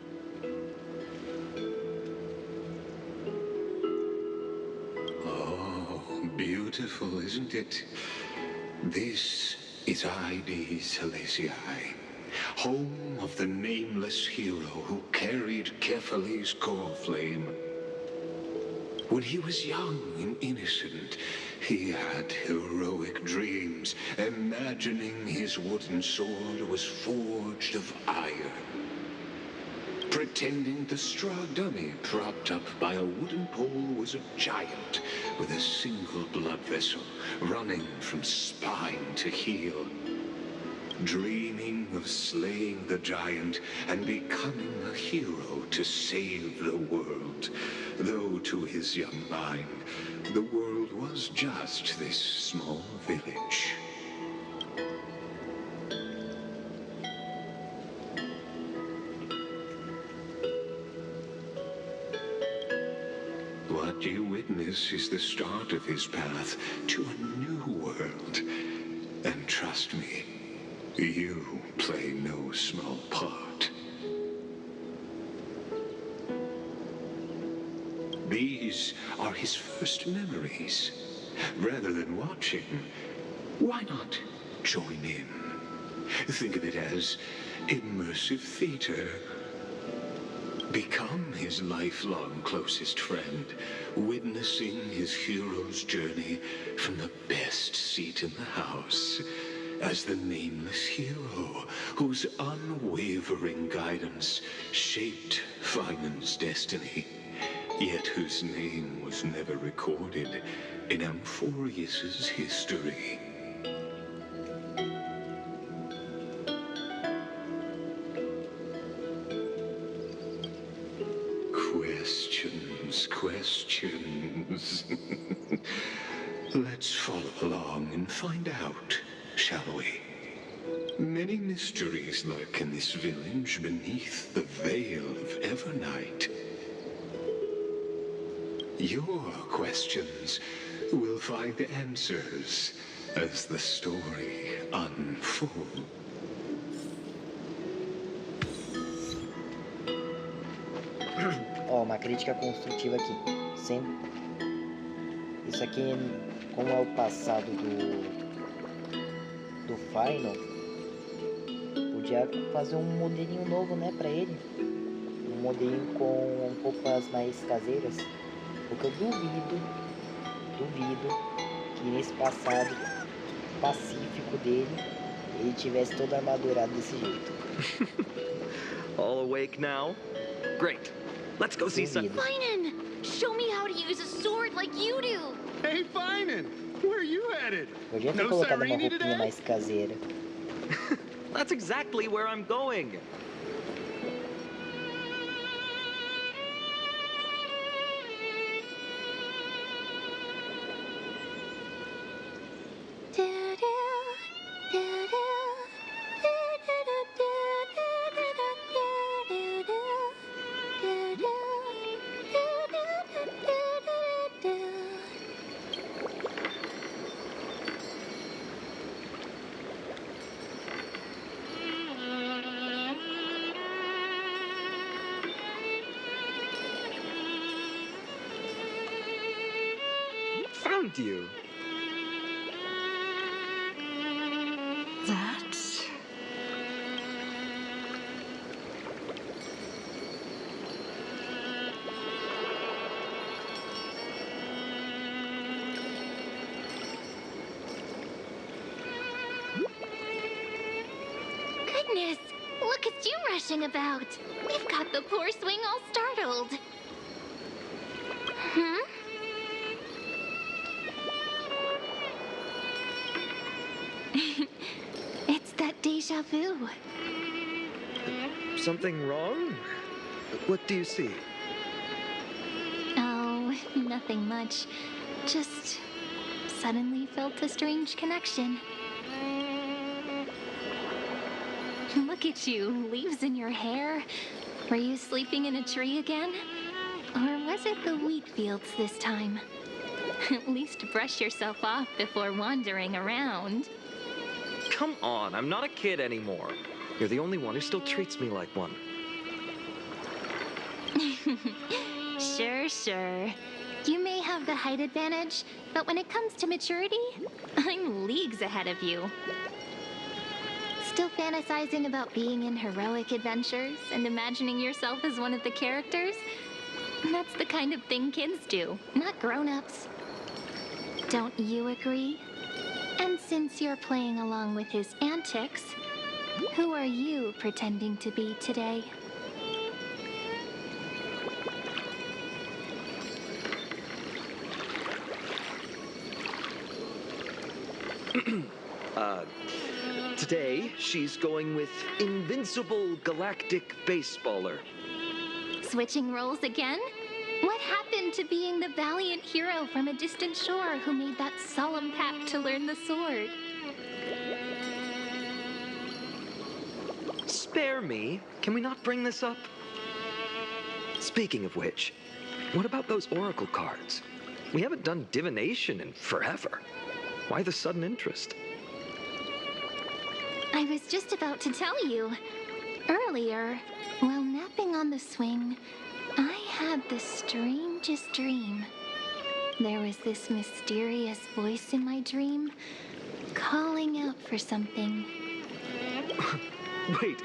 Beautiful, isn't it? This is Ide Salesii, home of the nameless hero who carried Kefali's core flame. When he was young and innocent, he had heroic dreams, imagining his wooden sword was forged of iron. Pretending the straw dummy propped up by a wooden pole was a giant with a single blood vessel running from spine to heel. Dreaming of slaying the giant and becoming a hero to save the world, though to his young mind, the world was just this small village. What you witness is the start of his path to a new world. And trust me, you play no small part. These are his first memories. Rather than watching, why not join in? Think of it as immersive theater. Become his lifelong closest friend, witnessing his hero's journey from the best seat in the house as the nameless hero whose unwavering guidance shaped Finan's destiny, yet whose name was never recorded in Amphorius's history. Questions. Let's follow along and find out, shall we? Many mysteries lurk in this village beneath the veil of Evernight. Your questions will find answers as the story unfolds. Ó, uma crítica construtiva aqui. Sim. Isso aqui, como é o passado do Final, podia fazer um modelinho novo, né, pra ele. Um modelinho com roupas mais caseiras. Porque eu duvido que nesse passado pacífico dele, ele tivesse todo armadurado desse jeito. All awake now? Great. Let's go see some. Finan! Show me how to use a sword like you do! Hey, Finan! Where are you headed? Podia ter colocado uma roupinha mais caseira. That's exactly where I'm going. Found you. That... Goodness! Look at you rushing about! We've got the poor swing all startled. Hmm? It's that deja vu. Something wrong? What do you see? Oh, nothing much. Just suddenly felt a strange connection. Look at you, leaves in your hair. Were you sleeping in a tree again? Or was it the wheat fields this time? At least brush yourself off before wandering around. Come on, I'm not a kid anymore. You're the only one who still treats me like one. Sure. You may have the height advantage, but when it comes to maturity, I'm leagues ahead of you. Still fantasizing about being in heroic adventures and imagining yourself as one of the characters? That's the kind of thing kids do, not grown-ups. Don't you agree? And since you're playing along with his antics, who are you pretending to be today? Today, she's going with Invincible Galactic Baseballer. Switching roles again? What happened to being the valiant hero from a distant shore who made that solemn pact to learn the sword? Spare me. Can we not bring this up? Speaking of which, what about those oracle cards? We haven't done divination in forever. Why the sudden interest? I was just about to tell you. Earlier, while napping on the swing, I had the strangest dream. There was this mysterious voice in my dream, calling out for something. Wait,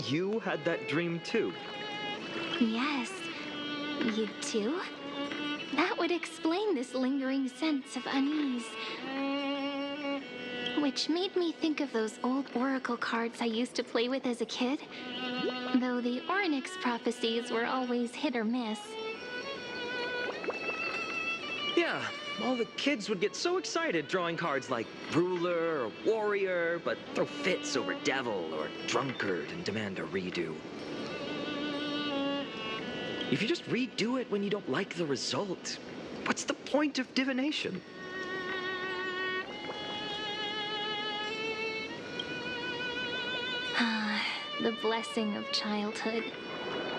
you had that dream too? Yes, you too? That would explain this lingering sense of unease. Which made me think of those old oracle cards I used to play with as a kid. Though the Orynyx prophecies were always hit or miss. Yeah, all the kids would get so excited drawing cards like ruler or warrior, but throw fits over devil or drunkard and demand a redo. If you just redo it when you don't like the result, what's the point of divination? The blessing of childhood.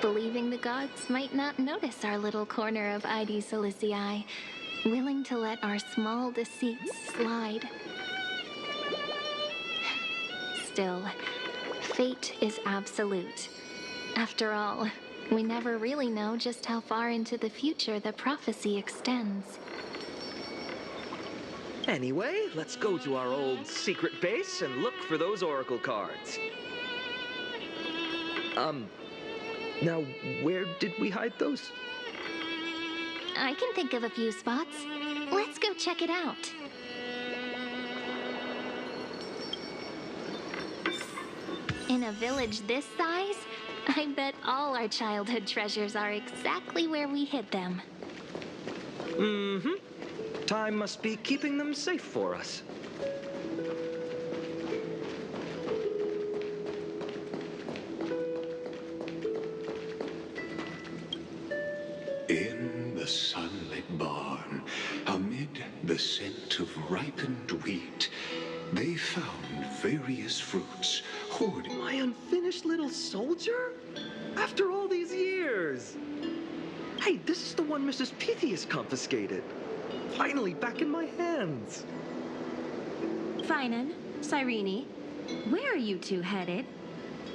Believing the gods might not notice our little corner of Ide Silicii, willing to let our small deceits slide. Still, fate is absolute. After all, we never really know just how far into the future the prophecy extends. Anyway, let's go to our old secret base and look for those oracle cards. Now, where did we hide those? I can think of a few spots. Let's go check it out. In a village this size, I bet all our childhood treasures are exactly where we hid them. Mm-hmm. Time must be keeping them safe for us. In the sunlit barn, amid the scent of ripened wheat, they found various fruits hoarded. My unfinished little soldier? After all these years! Hey, this is the one Mrs. Pythias confiscated. Finally back in my hands. Finan, Cyrene, where are you two headed?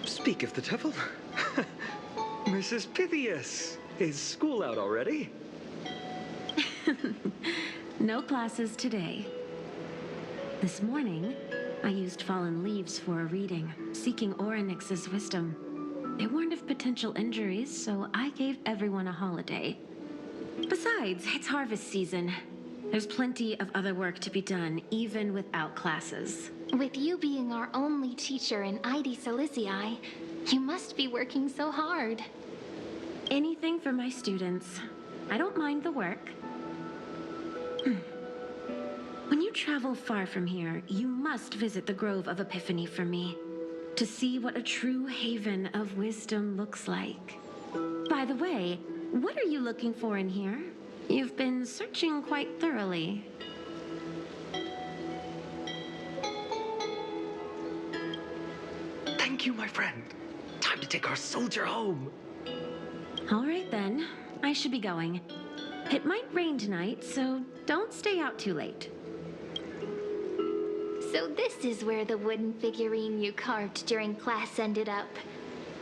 Speak of the devil. Mrs. Pythias, is school out already? No classes today. This morning, I used fallen leaves for a reading, seeking Orynyx's wisdom. They warned of potential injuries, so I gave everyone a holiday. Besides, it's harvest season. There's plenty of other work to be done, even without classes. With you being our only teacher in Ide Silicii, you must be working so hard. Anything for my students. I don't mind the work. When you travel far from here, you must visit the Grove of Epiphany for me, to see what a true haven of wisdom looks like. By the way, what are you looking for in here? You've been searching quite thoroughly. Thank you, my friend. Time to take our soldier home. All right then, I should be going. It might rain tonight, so don't stay out too late. So this is where the wooden figurine you carved during class ended up.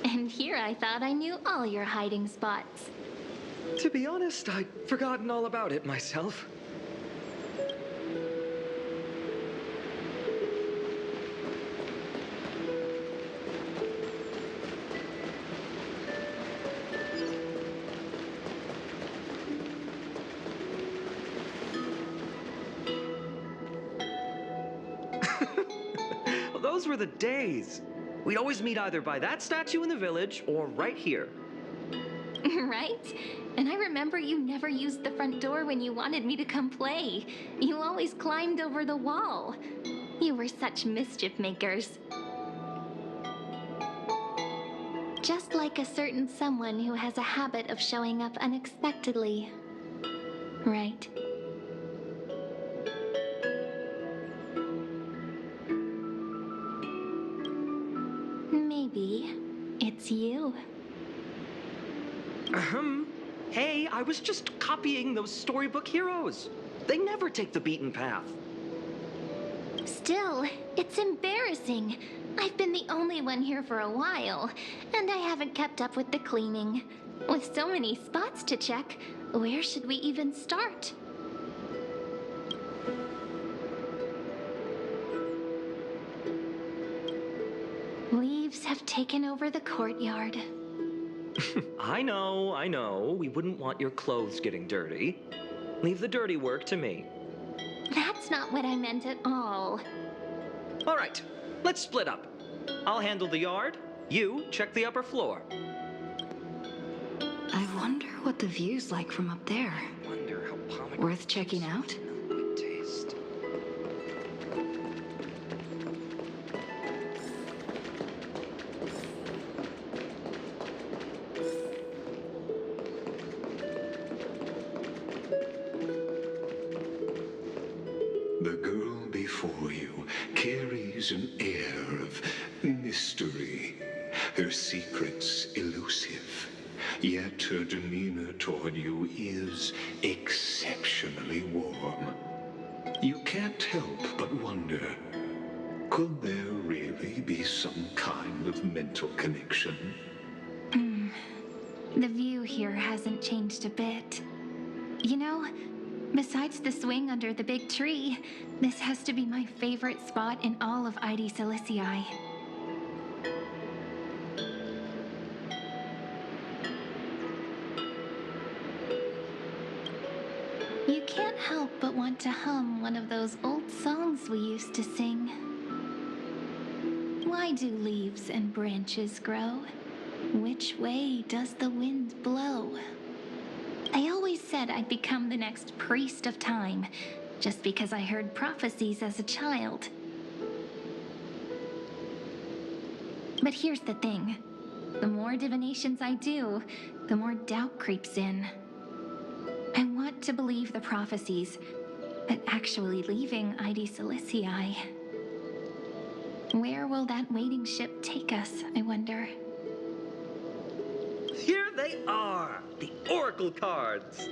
And here I thought I knew all your hiding spots. To be honest, I'd forgotten all about it myself. Well, those were the days. We'd always meet either by that statue in the village or right here. Right? And I remember you never used the front door when you wanted me to come play. You always climbed over the wall. You were such mischief makers. Just like a certain someone who has a habit of showing up unexpectedly. Right? Maybe it's you. Hey, I was just copying those storybook heroes. They never take the beaten path. Still, it's embarrassing. I've been the only one here for a while, and I haven't kept up with the cleaning. With so many spots to check, where should we even start? Leaves have taken over the courtyard. I know. We wouldn't want your clothes getting dirty. Leave the dirty work to me. That's not what I meant at all. All right, let's split up. I'll handle the yard. You check the upper floor. I wonder what the view's like from up there. Wonder how pomegranate Worth checking out? would taste. The girl before you carries an air of mystery, her secrets elusive, yet her demeanor toward you is exceptionally warm. You can't help but wonder, could there really be some kind of mental connection? The view here hasn't changed a bit. You know, besides the swing under the big tree, this has to be my favorite spot in all of ID Silicii. You can't help but want to hum one of those old songs we used to sing. Why do leaves and branches grow? Which way does the wind blow? I always said I'd become the next priest of time, just because I heard prophecies as a child. But here's the thing. The more divinations I do, the more doubt creeps in. I want to believe the prophecies, but actually leaving ID Silicii. Where will that waiting ship take us, I wonder? Here they are, the Oracle cards.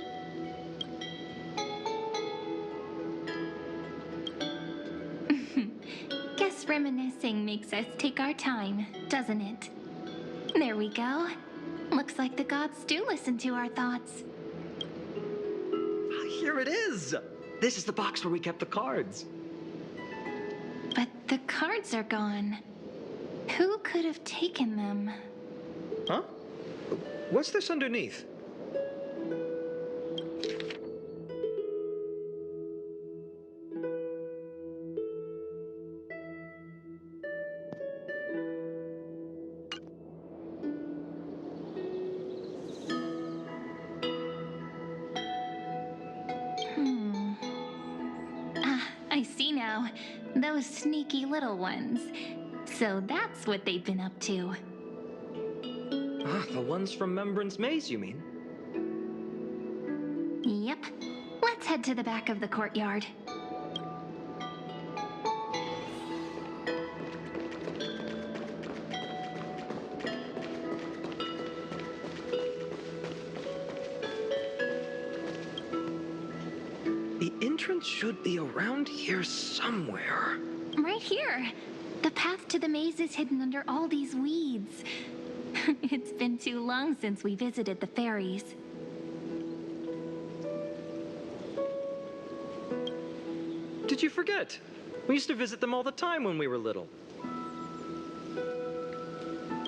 Guess reminiscing makes us take our time, doesn't it? There we go. Looks like the gods do listen to our thoughts. Here it is. This is the box where we kept the cards. But the cards are gone. Who could have taken them? Huh? What's this underneath? I see now. Those sneaky little ones. So that's what they've been up to. The ones from Membran's Maze, you mean? Yep. Let's head to the back of the courtyard. The entrance should be around here somewhere. Right here. The path to the maze is hidden under all these weeds. It's been too long since we visited the fairies. Did you forget? We used to visit them all the time when we were little.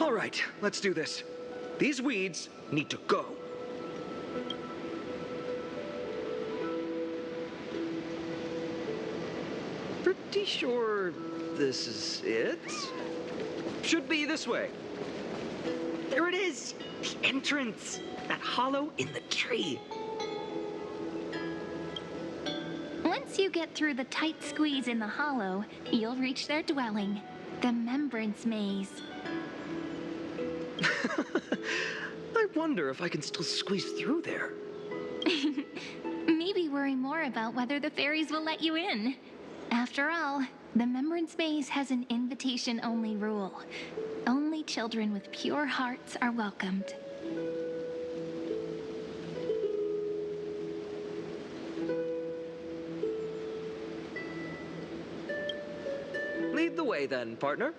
All right, let's do this. These weeds need to go. Pretty sure this is it. Should be this way. There it is! The entrance! That hollow in the tree. Once you get through the tight squeeze in the hollow, you'll reach their dwelling, the Membran's Maze. I wonder if I can still squeeze through there. Maybe worry more about whether the fairies will let you in. After all, the Membran's Maze has an invitation-only rule. Only children with pure hearts are welcomed. Lead the way then, partner.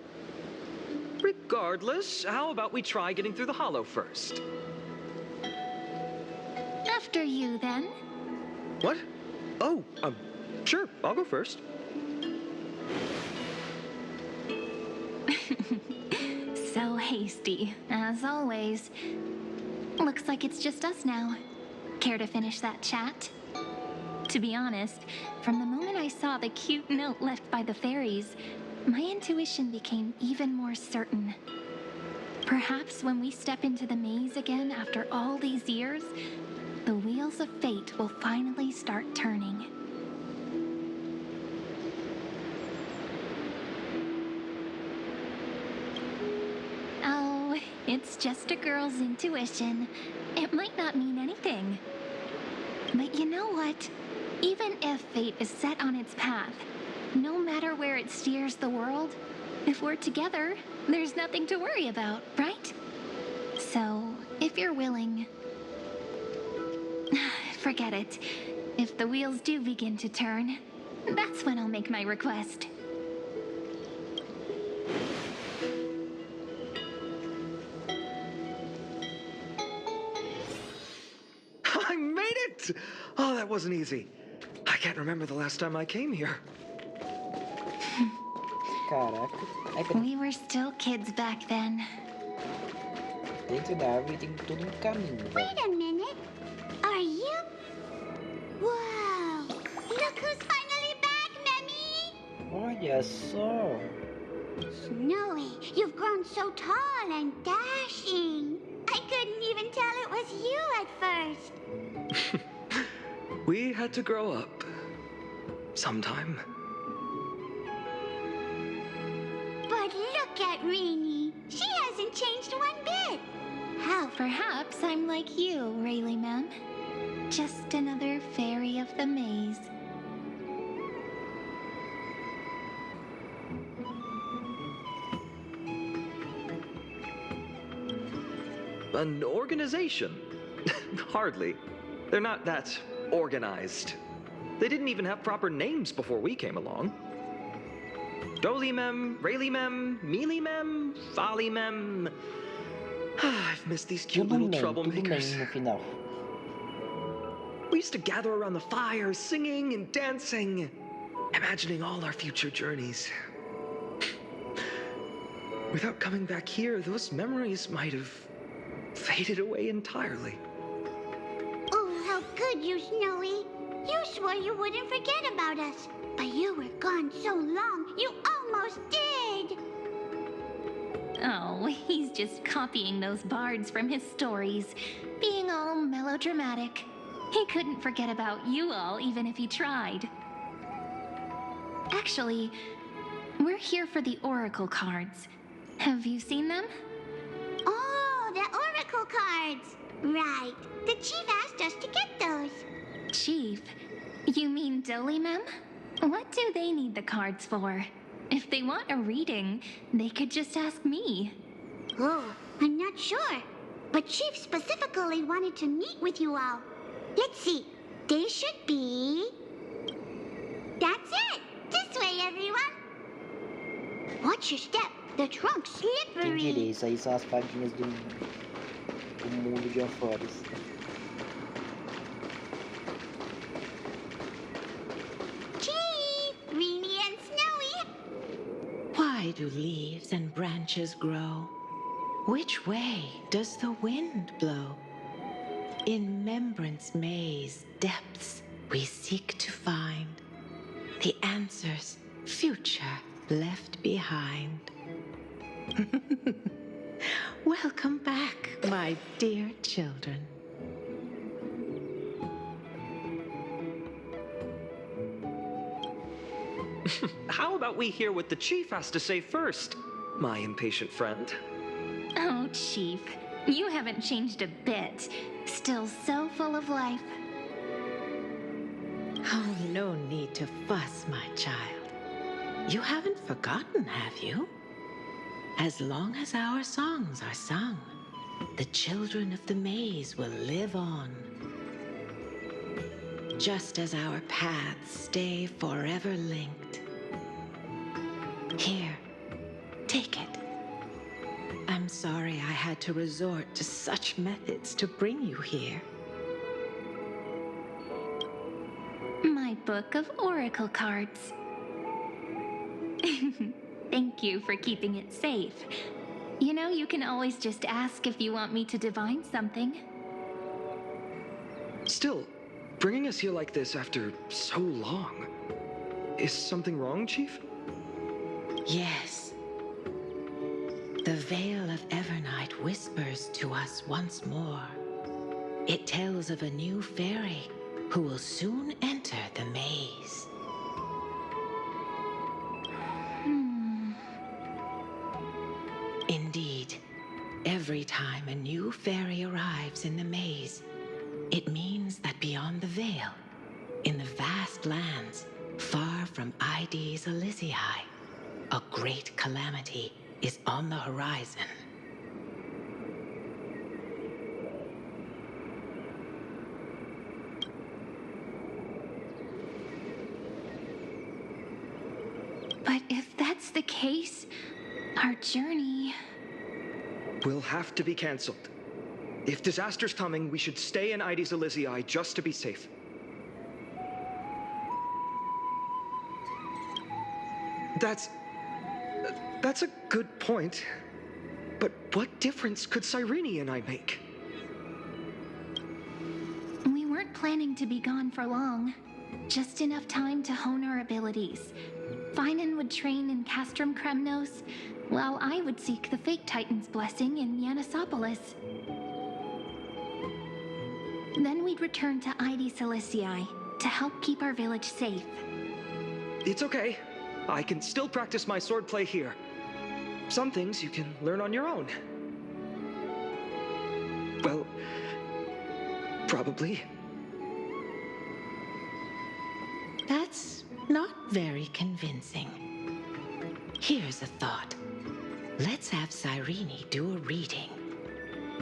Regardless, how about we try getting through the hollow first? After you, then. What? Oh, sure, I'll go first. So hasty, as always. Looks like it's just us now. Care to finish that chat? To be honest, from the moment I saw the cute note left by the fairies, my intuition became even more certain. Perhaps when we step into the maze again after all these years, the wheels of fate will finally start turning. Oh, it's just a girl's intuition. It might not mean anything. But you know what? Even if fate is set on its path, no matter where it steers the world, if we're together, there's nothing to worry about, right? So, if you're willing... Forget it. If the wheels do begin to turn, that's when I'll make my request. I made it! Oh, that wasn't easy. I can't remember the last time I came here. Caraca. We were still kids back then. Dentro da árvore tem todo caminho, velho. Wait a minute. Are you? Wow! Look who's finally back, Memmy! Olha só. Snowy, you've grown so tall and dashing. I couldn't even tell it was you at first. We had to grow up. Sometime. But look at Rini. She hasn't changed one bit. How perhaps I'm like you, Rayleigh Ma'am. Just another fairy of the maze. An organization? Hardly. They're not that organized. They didn't even have proper names before we came along. Dolimem, Rayleigh-mem, Mealy-mem, Folly-mem. I've missed these cute little troublemakers. No final. We used to gather around the fire, singing and dancing, imagining all our future journeys. Without coming back here, those memories might have faded away entirely. Oh, how could you, Snowy? You swore you wouldn't forget about us. But you were gone so long, you almost did. Oh, he's just copying those bards from his stories, being all melodramatic. He couldn't forget about you all, even if he tried. Actually, we're here for the Oracle cards. Have you seen them? Oh, the Oracle cards. Right. The chief asked us to get those. Chief? You mean Dolimem? What do they need the cards for? If they want a reading, they could just ask me. Oh, I'm not sure. But Chief specifically wanted to meet with you all. Let's see. They should be... That's it! This way, everyone! Watch your step. The trunk's Quem slippery. diria, isso aí são as fadinhas do mundo de afores. Chief! Rini and Snowy! Why do leaves and branches grow? Which way does the wind blow? In Remembrance Maze depths we seek to find the answers future left behind. Welcome back, my dear children. How about we hear what the chief has to say first, my impatient friend? Oh, Chief, you haven't changed a bit. Still so full of life. Oh, no need to fuss, my child. You haven't forgotten, have you? As long as our songs are sung, the children of the maze will live on. Just as our paths stay forever linked. Here, take it. I'm sorry I had to resort to such methods to bring you here. My book of oracle cards. Thank you for keeping it safe. You know, you can always just ask if you want me to divine something. Still, bringing us here like this after so long. Is something wrong, Chief? Yes. The Veil of Evernight whispers to us once more. It tells of a new fairy who will soon enter the maze. Indeed, every time a new fairy arrives in the maze, it means that beyond the veil, in the vast lands far from Ides Elysiae, a great calamity is on the horizon. But if that's the case, our journey... will have to be cancelled. If disaster's coming, we should stay in Ides Elysiae just to be safe. That's a good point. But what difference could Cyrene and I make? We weren't planning to be gone for long. Just enough time to hone our abilities. Finan would train in Castrum Kremnos, while I would seek the Fake Titan's blessing in Yanisopolis. Then we'd return to Ides Elysiae to help keep our village safe. It's okay. I can still practice my swordplay here. Some things you can learn on your own. Well, probably. That's not very convincing. Here's a thought. Let's have Cyrene do a reading.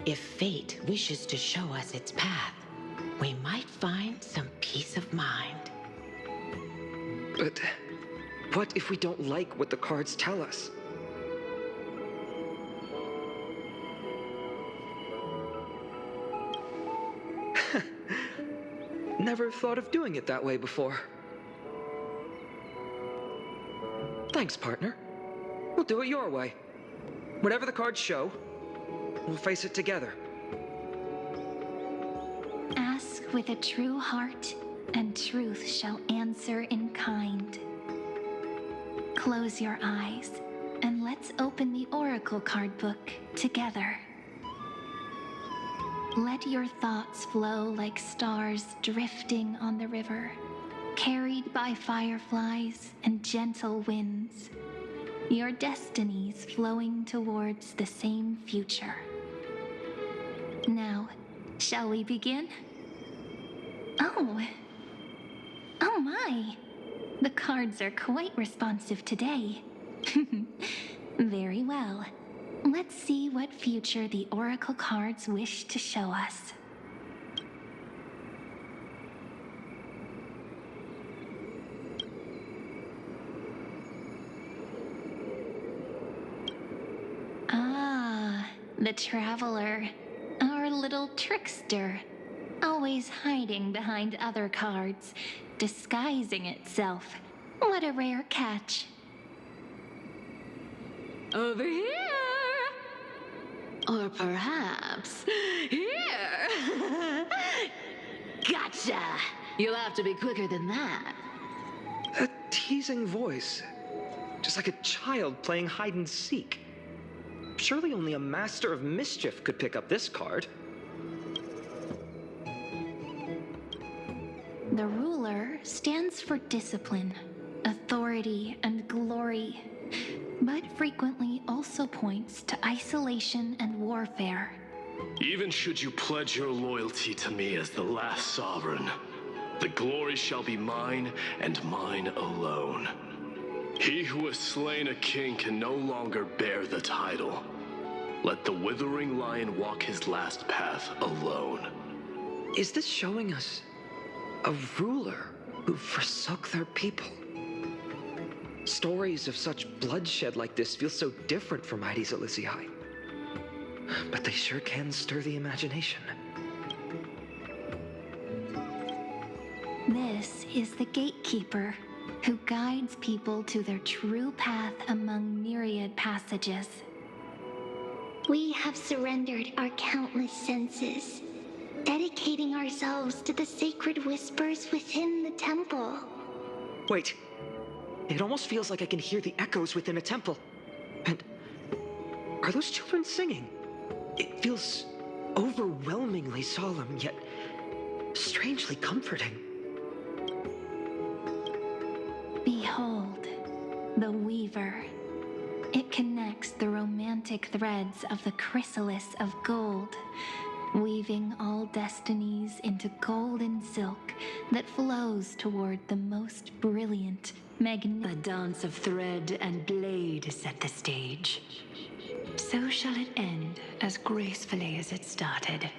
If fate wishes to show us its path, we might find some peace of mind. But what if we don't like what the cards tell us? Never thought of doing it that way before. Thanks, partner. We'll do it your way. Whatever the cards show, we'll face it together. Ask with a true heart, and truth shall answer in kind. Close your eyes, and let's open the Oracle card book together. Let your thoughts flow like stars drifting on the river, carried by fireflies and gentle winds. Your destinies flowing towards the same future. Now, shall we begin? Oh my! The cards are quite responsive today. Very well. Let's see what future the Oracle cards wish to show us. Ah, the Traveler. Our little trickster. Always hiding behind other cards, disguising itself. What a rare catch. Over here! Or perhaps here! Gotcha! You'll have to be quicker than that. A teasing voice. Just like a child playing hide and seek. Surely only a master of mischief could pick up this card. The ruler stands for discipline, authority, and glory, but frequently also points to isolation and warfare. Even should you pledge your loyalty to me as the last sovereign, the glory shall be mine and mine alone. He who has slain a king can no longer bear the title. Let the withering lion walk his last path alone. Is this showing us a ruler who forsook their people? Stories of such bloodshed like this feel so different from Ides Elysiae. But they sure can stir the imagination. This is the gatekeeper, who guides people to their true path among myriad passages. We have surrendered our countless senses, dedicating ourselves to the sacred whispers within the temple. Wait, It almost feels like I can hear the echoes within a temple. And are those children singing? It feels overwhelmingly solemn, yet strangely comforting. Behold, the Weaver. It connects the romantic threads of the chrysalis of gold, weaving all destinies into golden silk that flows toward the most brilliant, The dance of thread and blade set the stage. So shall it end as gracefully as it started.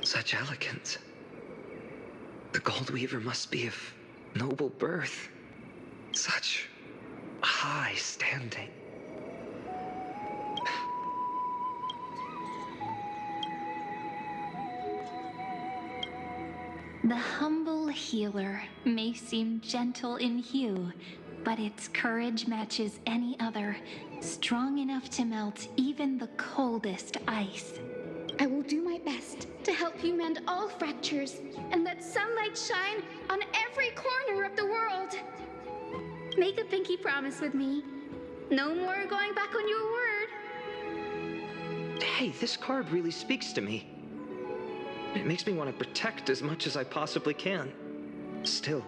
Such elegance. The Gold Weaver must be of noble birth. Such high standing. The humble healer may seem gentle in hue, but its courage matches any other, strong enough to melt even the coldest ice. I will do my best to help you mend all fractures and let sunlight shine on every corner of the world. Make a pinky promise with me. No more going back on your word. Hey, this card really speaks to me. It makes me want to protect as much as I possibly can. Still,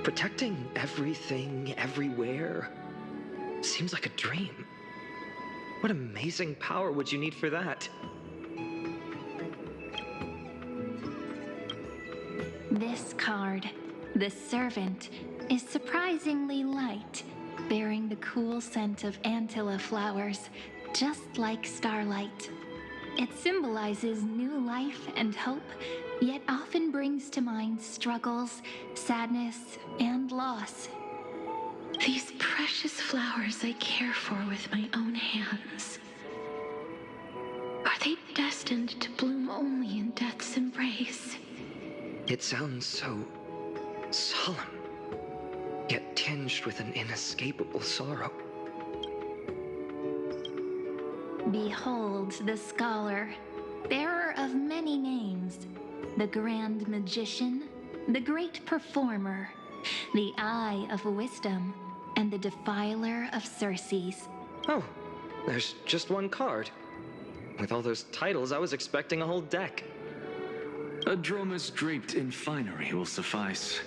protecting everything, everywhere, seems like a dream. What amazing power would you need for that? This card, the Servant, is surprisingly light, bearing the cool scent of Antilla flowers, just like starlight. It symbolizes new life and hope, yet often brings to mind struggles, sadness, and loss. These precious flowers I care for with my own hands. Are they destined to bloom only in death's embrace? It sounds so solemn, yet tinged with an inescapable sorrow. Behold the Scholar, bearer of many names, the Grand Magician, the Great Performer, the Eye of Wisdom, and the Defiler of Circes. Oh, there's just one card. With all those titles, I was expecting a whole deck. A Dromus draped in finery will suffice.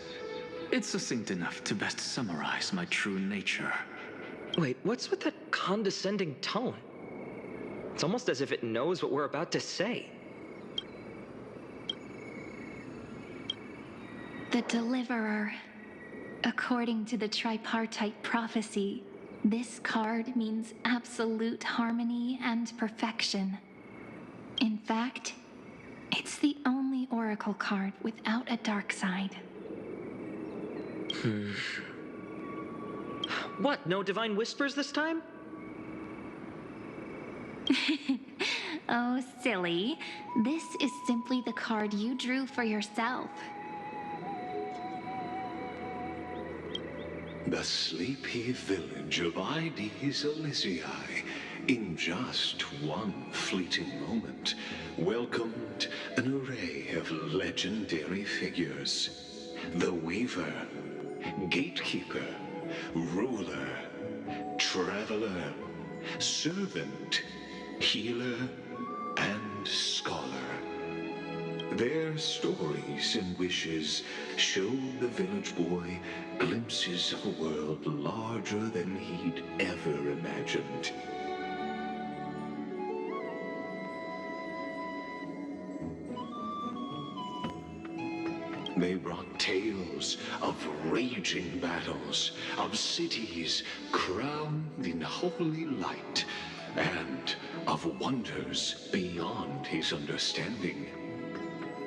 It's succinct enough to best summarize my true nature. Wait, what's with that condescending tone? It's almost as if it knows what we're about to say. The Deliverer. According to the tripartite prophecy, this card means absolute harmony and perfection. In fact, it's the only oracle card without a dark side. What, no divine whispers this time? Oh, silly. This is simply the card you drew for yourself. The sleepy village of Ides Elysiae, in just one fleeting moment, welcomed an array of legendary figures. The Weaver, Gatekeeper, Ruler, Traveler, Servant, Healer, and Scholar. Their stories and wishes showed the village boy glimpses of a world larger than he'd ever imagined. They brought tales of raging battles, of cities crowned in holy light, and of wonders beyond his understanding.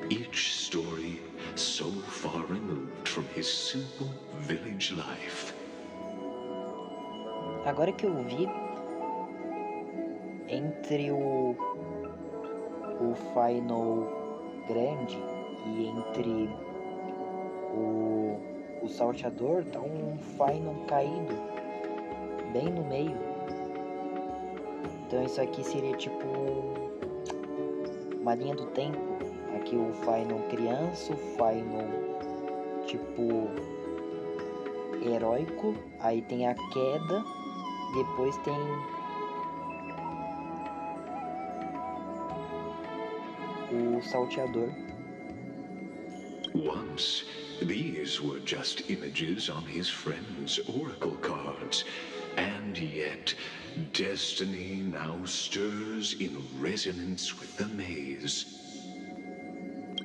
Each story so far removed from his simple village life. Agora que eu vi, entre o final grande e entre o salteador, tá um final caído bem no meio. Então isso aqui seria tipo uma linha do tempo. Aqui o final criança, o final tipo heróico, aí tem a queda, depois tem o salteador. Once, these were just images on his friend's oracle cards. And yet, destiny now stirs in resonance with the maze.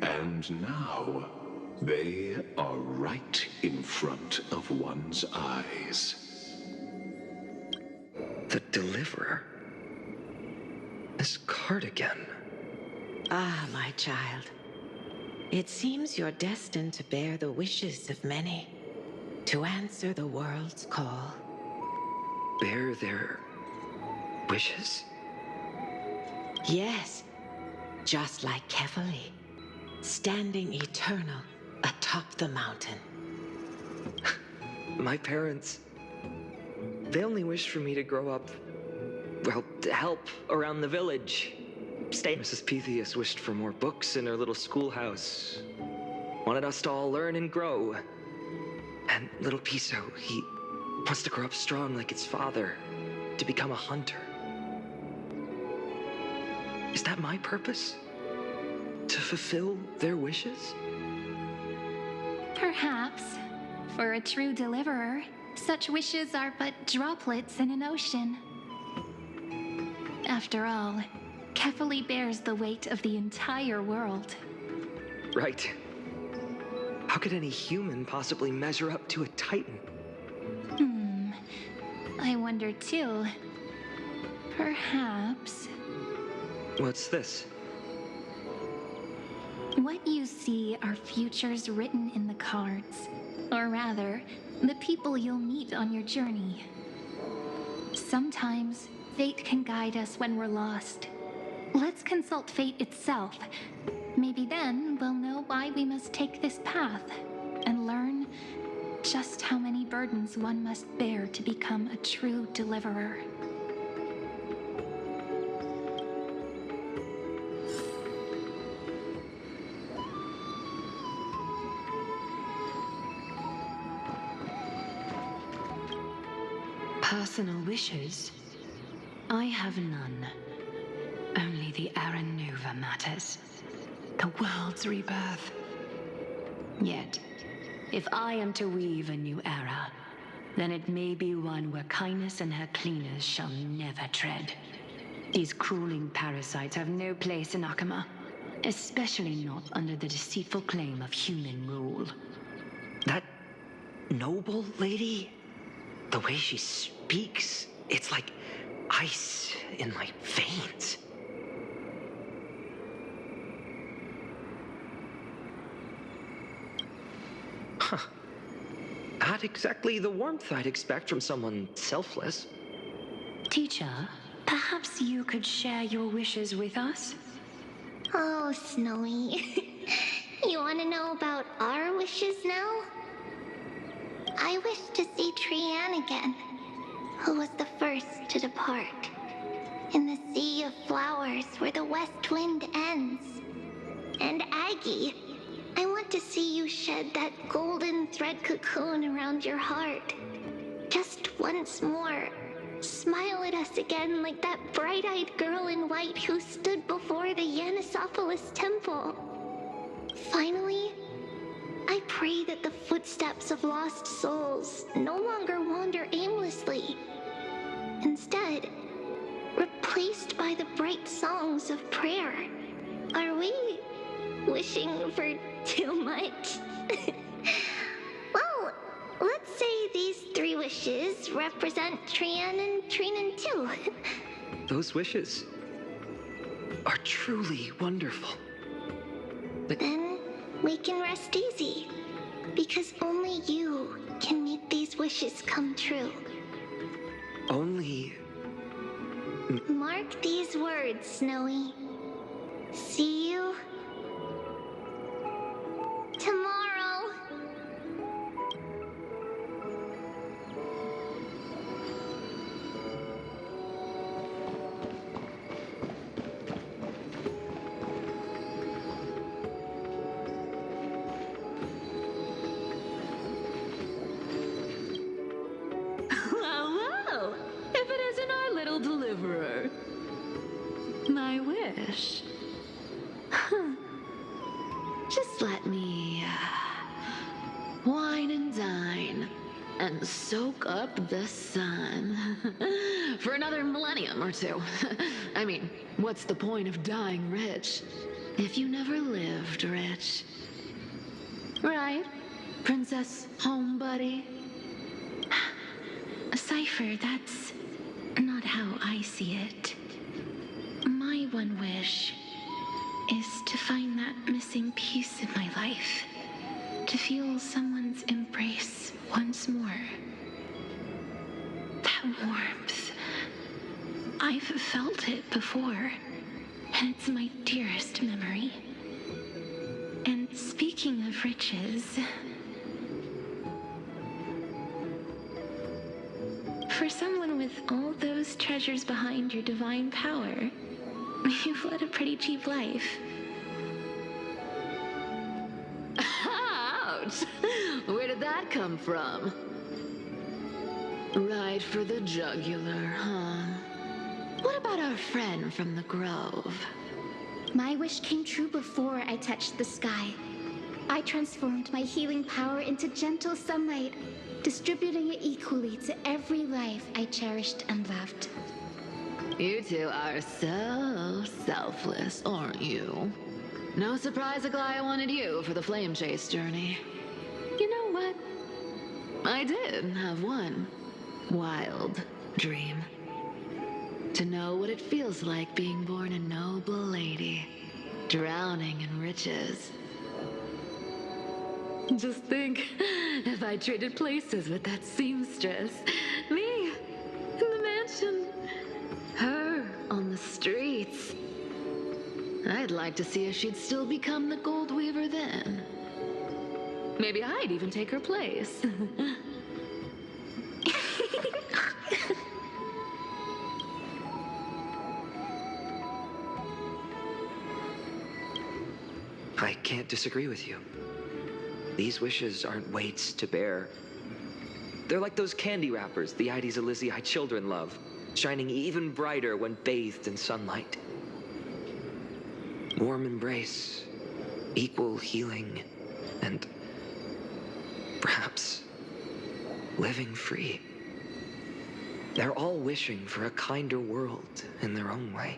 And now, they are right in front of one's eyes. The Deliverer? This card again. Ah, my child. It seems you're destined to bear the wishes of many, to answer the world's call. Bear their wishes? Yes, just like Kefali, standing eternal atop the mountain. My parents, they only wished for me to grow up, well, to help around the village. Mrs. Pythias wished for more books in her little schoolhouse. Wanted us to all learn and grow. And little Piso, he wants to grow up strong like his father, to become a hunter. Is that my purpose? To fulfill their wishes? Perhaps. For a true deliverer, such wishes are but droplets in an ocean. After all, Kefali bears the weight of the entire world. Right. How could any human possibly measure up to a Titan? I wonder too. Perhaps... What's this? What you see are futures written in the cards. Or rather, the people you'll meet on your journey. Sometimes, fate can guide us when we're lost. Let's consult fate itself. Maybe then we'll know why we must take this path, and learn just how many burdens one must bear to become a true deliverer. Personal wishes? I have none. Only the Aranova matters. The world's rebirth. Yet, if I am to weave a new era, then it may be one where kindness and her cleaners shall never tread. These crawling parasites have no place in Akama, especially not under the deceitful claim of human rule. That noble lady? The way she speaks, it's like ice in my veins. Huh. Not exactly the warmth I'd expect from someone selfless. Teacher, perhaps you could share your wishes with us? Oh, Snowy. You want to know about our wishes now? I wish to see Trianne again, who was the first to depart. In the sea of flowers where the west wind ends. And Aggie, I want to see you shed that golden thread cocoon around your heart. Just once more. Smile at us again like that bright-eyed girl in white who stood before the Yanisopolis temple. Finally, I pray that the footsteps of lost souls no longer wander aimlessly. Instead, replaced by the bright songs of prayer. Are we wishing for too much? Well, let's say these 3 wishes represent Trianne and Trinan too. Those wishes are truly wonderful. Then we can rest easy, because only you can make these wishes come true. Only... Mark these words, Snowy. See you tomorrow. wish. Just let me wine and dine and soak up the sun for another millennium or two. I mean, what's the point of dying rich if you never lived rich? Right, Princess Homebuddy? Cypher, that's not how I see it. My one wish is to find that missing piece in my life. To feel someone's embrace once more. That warmth. I've felt it before, and it's my dearest memory. And speaking of riches, for someone with all those treasures behind your divine power, you've led a pretty cheap life. Ouch! Where did that come from? Right for the jugular, huh? What about our friend from the Grove? My wish came true before I touched the sky. I transformed my healing power into gentle sunlight, distributing it equally to every life I cherished and loved. You two are so selfless, aren't you? No surprise Aglaia wanted you for the flame chase journey. You know what? I did have one wild dream. To know what it feels like being born a noble lady, drowning in riches. Just think, if I traded places with that seamstress, me in the mansion, her on the streets. I'd like to see if she'd still become the gold weaver then. Maybe I'd even take her place. I can't disagree with you. These wishes aren't weights to bear. They're like those candy wrappers the Ides Elysiae children love, shining even brighter when bathed in sunlight. Warm embrace, equal healing, and perhaps living free. They're all wishing for a kinder world in their own way.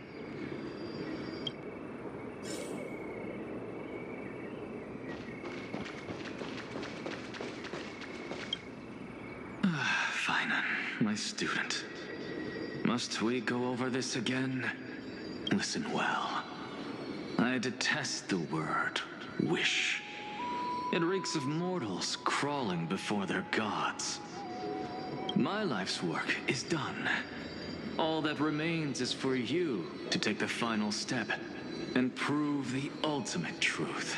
Finan, my student. Must we go over this again? Listen well. I detest the word wish. It reeks of mortals crawling before their gods. My life's work is done. All that remains is for you to take the final step and prove the ultimate truth.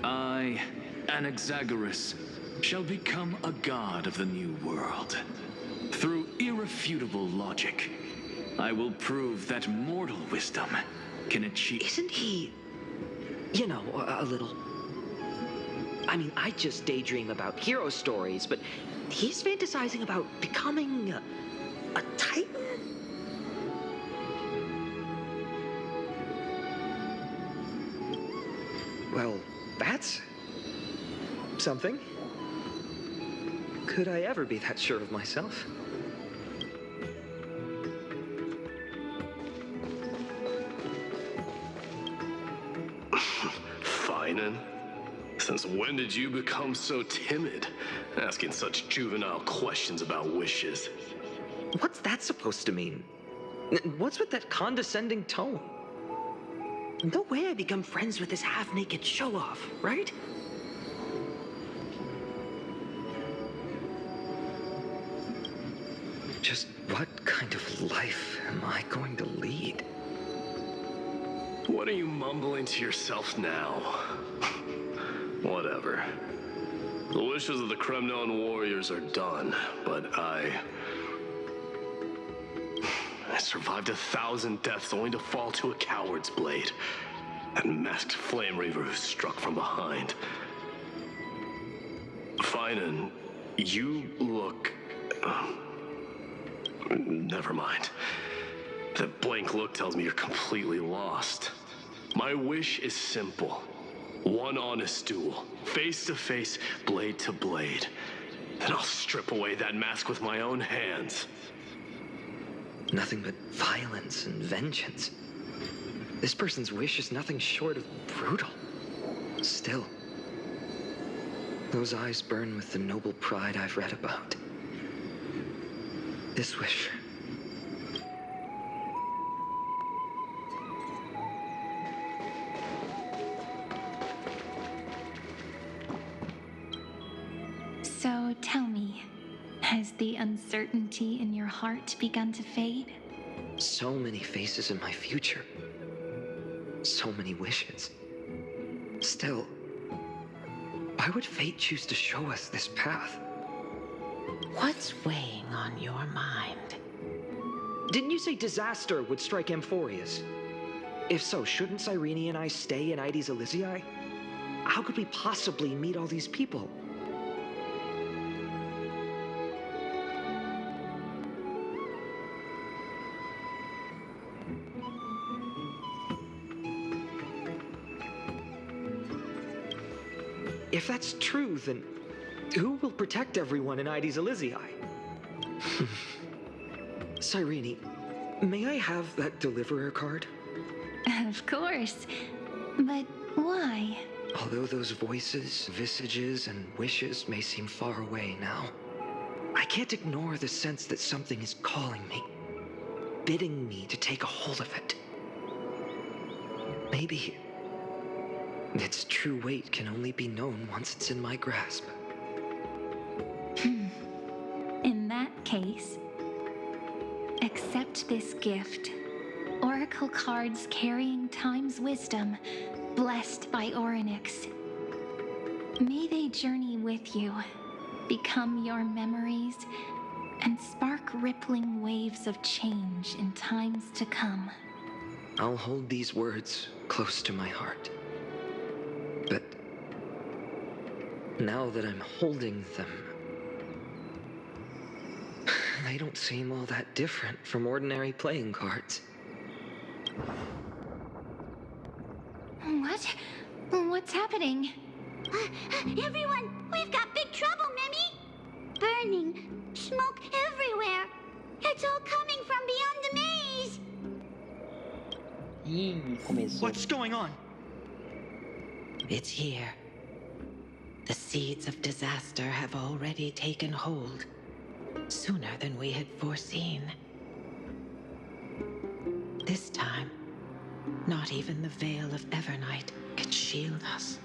I, Anaxagoras, shall become a god of the new world. Through irrefutable logic, I will prove that mortal wisdom can achieve— Isn't he, you know, a little... I mean, I just daydream about hero stories, but he's fantasizing about becoming a titan? Well, that's something. Could I ever be that sure of myself? Finan? Since when did you become so timid, asking such juvenile questions about wishes? What's that supposed to mean? What's with that condescending tone? No way I become friends with this half-naked show-off, right? Just what kind of life am I going to lead? What are you mumbling to yourself now? Whatever. The wishes of the Kremnon warriors are done, but I survived 1,000 deaths only to fall to a coward's blade. That masked flame reaver who struck from behind. Finan, you look... never mind. That blank look tells me you're completely lost. My wish is simple. One honest duel, face to face, blade to blade. Then I'll strip away that mask with my own hands. Nothing but violence and vengeance. This person's wish is nothing short of brutal. Still, those eyes burn with the noble pride I've read about. This wish... So tell me, has the uncertainty in your heart begun to fade? So many faces in my future. So many wishes. Still, why would fate choose to show us this path? What's weighing on your mind? Didn't you say disaster would strike Amphorius? If so, shouldn't Cyrene and I stay in Ides Elysiae? How could we possibly meet all these people? If that's true, then who will protect everyone in Ides Elysiae? Cyrene, may I have that deliverer card? Of course. But why? Although those voices, visages, and wishes may seem far away now, I can't ignore the sense that something is calling me, bidding me to take a hold of it. Maybe its true weight can only be known once it's in my grasp. In that case, accept this gift. Oracle cards carrying time's wisdom, blessed by Orynyx. May they journey with you, become your memories, and spark rippling waves of change in times to come. I'll hold these words close to my heart. But now that I'm holding them, they don't seem all that different from ordinary playing cards. What? What's happening? Everyone, we've got big trouble, Mimi! Burning, smoke everywhere. It's all coming from beyond the maze. Ih, começou. What's going on? It's here. The seeds of disaster have already taken hold, sooner than we had foreseen. This time, not even the veil of Evernight could shield us.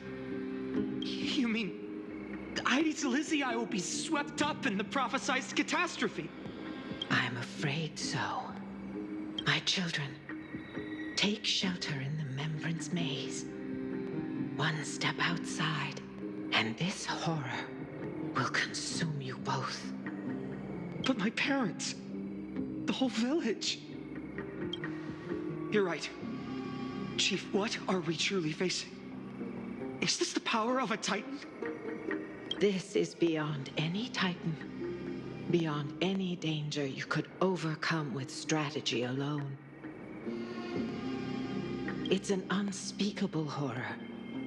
You mean Ides Elysiae will be swept up in the prophesied catastrophe? I'm afraid so. My children, take shelter in the Membrance Maze. One step outside, and this horror will consume you both. But my parents, the whole village. You're right. Chief, what are we truly facing? Is this the power of a Titan? This is beyond any Titan. Beyond any danger you could overcome with strategy alone. It's an unspeakable horror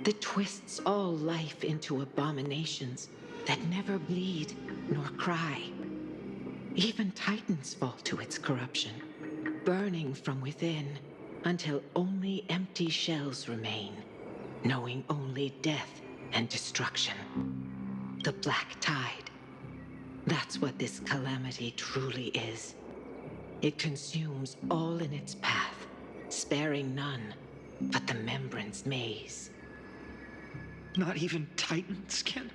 that twists all life into abominations that never bleed nor cry. Even Titans fall to its corruption, burning from within until only empty shells remain, knowing only death and destruction. The Black Tide. That's what this calamity truly is. It consumes all in its path, sparing none but the Membrance Maze. Not even Titans can...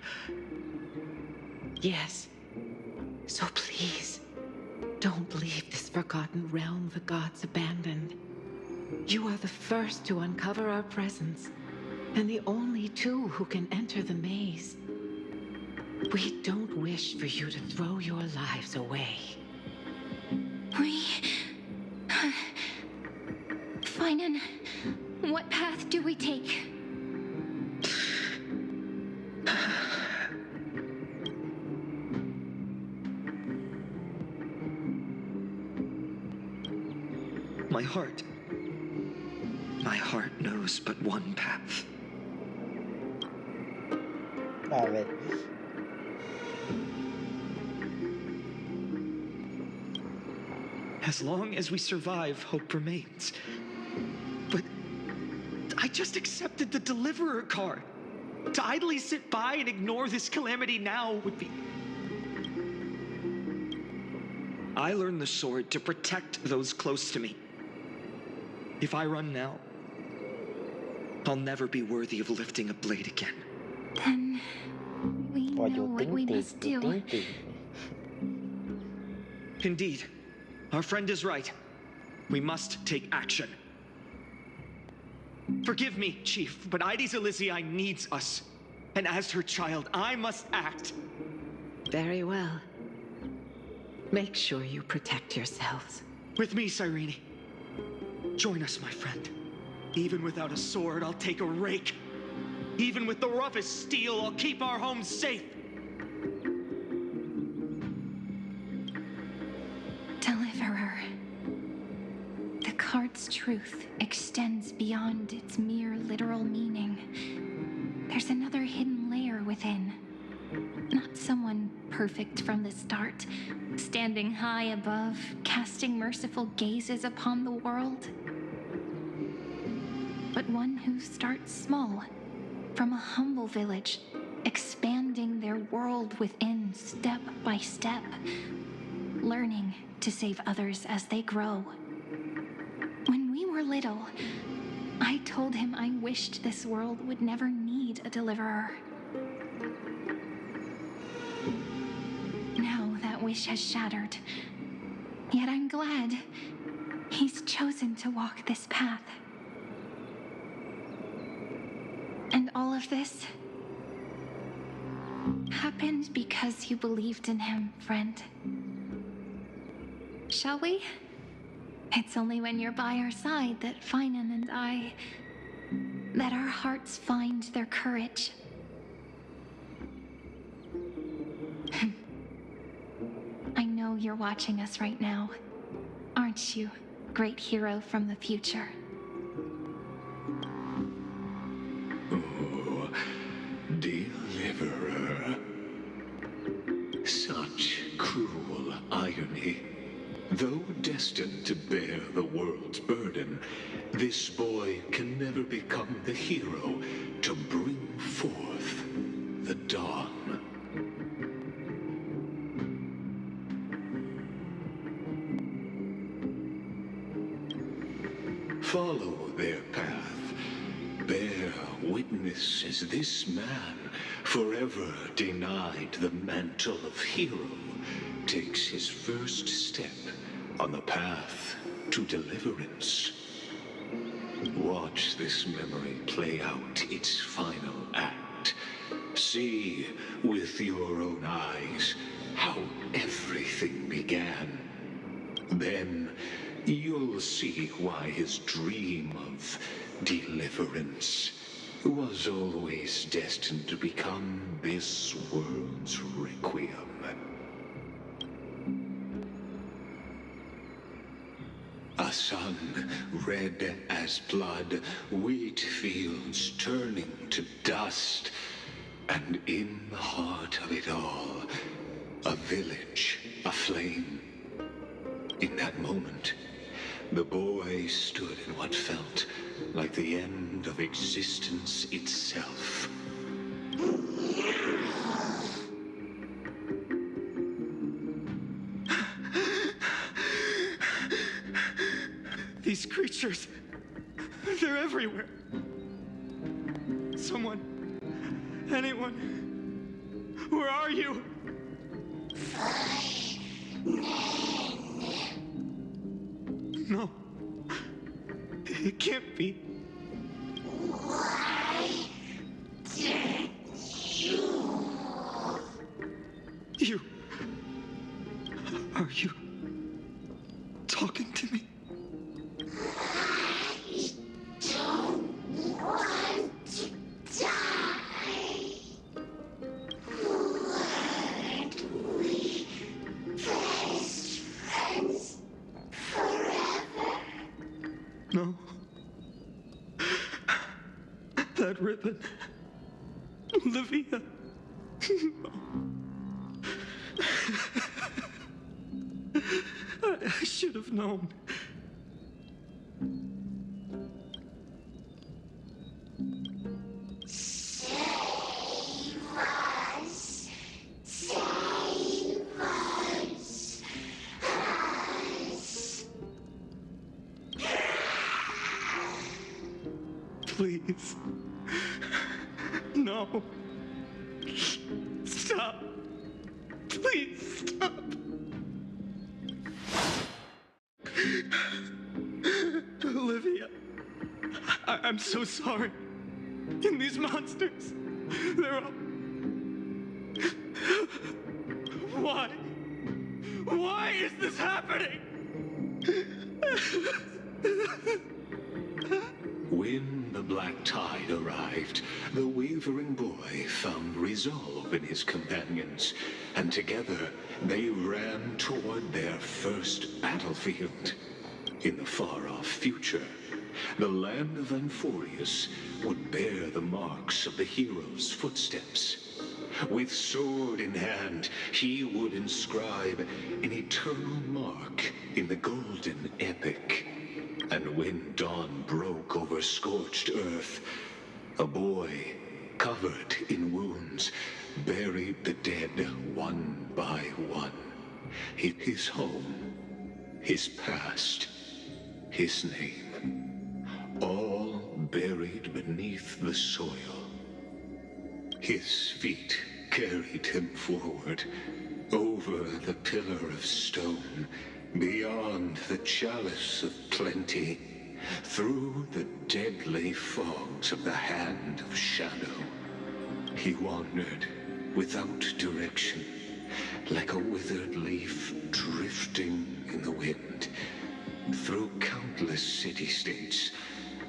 Yes. So please, don't leave this forgotten realm the gods abandoned. You are the first to uncover our presence, and the only two who can enter the maze. We don't wish for you to throw your lives away. Finan, what path do we take? My heart knows but one path. Ah, velho. As long as we survive, hope remains. But I just accepted the Deliverer card. To idly sit by and ignore this calamity now would be... I learned the sword to protect those close to me. If I run now, I'll never be worthy of lifting a blade again. Then we know what we must do. Indeed, our friend is right. We must take action. Forgive me, Chief, but Ides Elysiae needs us. And as her child, I must act. Very well. Make sure you protect yourselves. With me, Cyrene. Join us, my friend. Even without a sword, I'll take a rake. Even with the roughest steel, I'll keep our home safe. Deliverer. The card's truth extends beyond its mere literal meaning. There's another hidden layer within. Not someone perfect from the start, standing high above, casting merciful gazes upon the world. But one who starts small, from a humble village, expanding their world within step by step, learning to save others as they grow. When we were little, I told him I wished this world would never need a deliverer. Now that wish has shattered. Yet I'm glad he's chosen to walk this path. And all of this happened because you believed in him, friend. Shall we? It's only when you're by our side that Finan and I... that our hearts find their courage. I know you're watching us right now. Aren't you, great hero from the future? Oh, Deliverer. Such cruel irony. Though destined to bear the world's burden, this boy can never become the hero to bring forth the dawn. Follow their path. Bear witness as this man, forever denied the mantle of hero, takes his first step on the path to deliverance. Watch this memory play out its final act. See with your own eyes how everything began. Then you'll see why his dream of deliverance was always destined to become this world's requiem. A sun red as blood, wheat fields turning to dust, and in the heart of it all, a village aflame. In that moment, the boy stood in what felt like the end of existence itself. These creatures, they're everywhere. Someone, anyone, where are you? No, it can't be. You, are you talking to me? red ribbon. Olivia. I should have known. Please. No. Stop. Please stop. Olivia. I'm so sorry. And these monsters, they're all... Why? Why is this happening? When the black tide arrived, the wavering boy found resolve in his companions, and together they ran toward their first battlefield. In the far-off future, the land of Amphorius would bear the marks of the hero's footsteps. With sword in hand, he would inscribe an eternal mark in the golden epic. And when dawn broke over scorched earth, a boy, covered in wounds, buried the dead one by one. His home, his past, his name, all buried beneath the soil. His feet carried him forward, over the pillar of stone, beyond the chalice of plenty, through the deadly fogs of the hand of shadow. He wandered without direction, like a withered leaf drifting in the wind. Through countless city-states,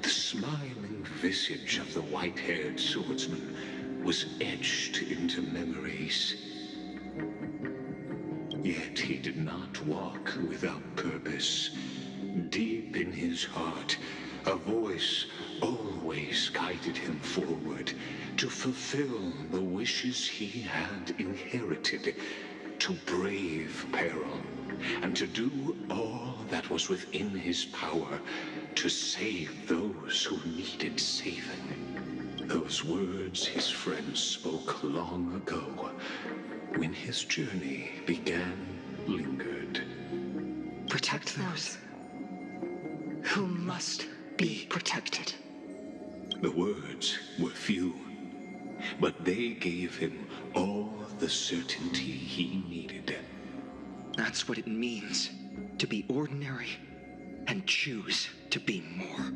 the smiling visage of the white-haired swordsman was etched into memories. Yet he did not walk without purpose. Deep in his heart, a voice always guided him forward to fulfill the wishes he had inherited, to brave peril, and to do all that was within his power to save those who needed saving. Those words his friend spoke long ago, when his journey began, lingered. Protect those who must be protected. The words were few, but they gave him all the certainty he needed. That's what it means to be ordinary and choose to be more.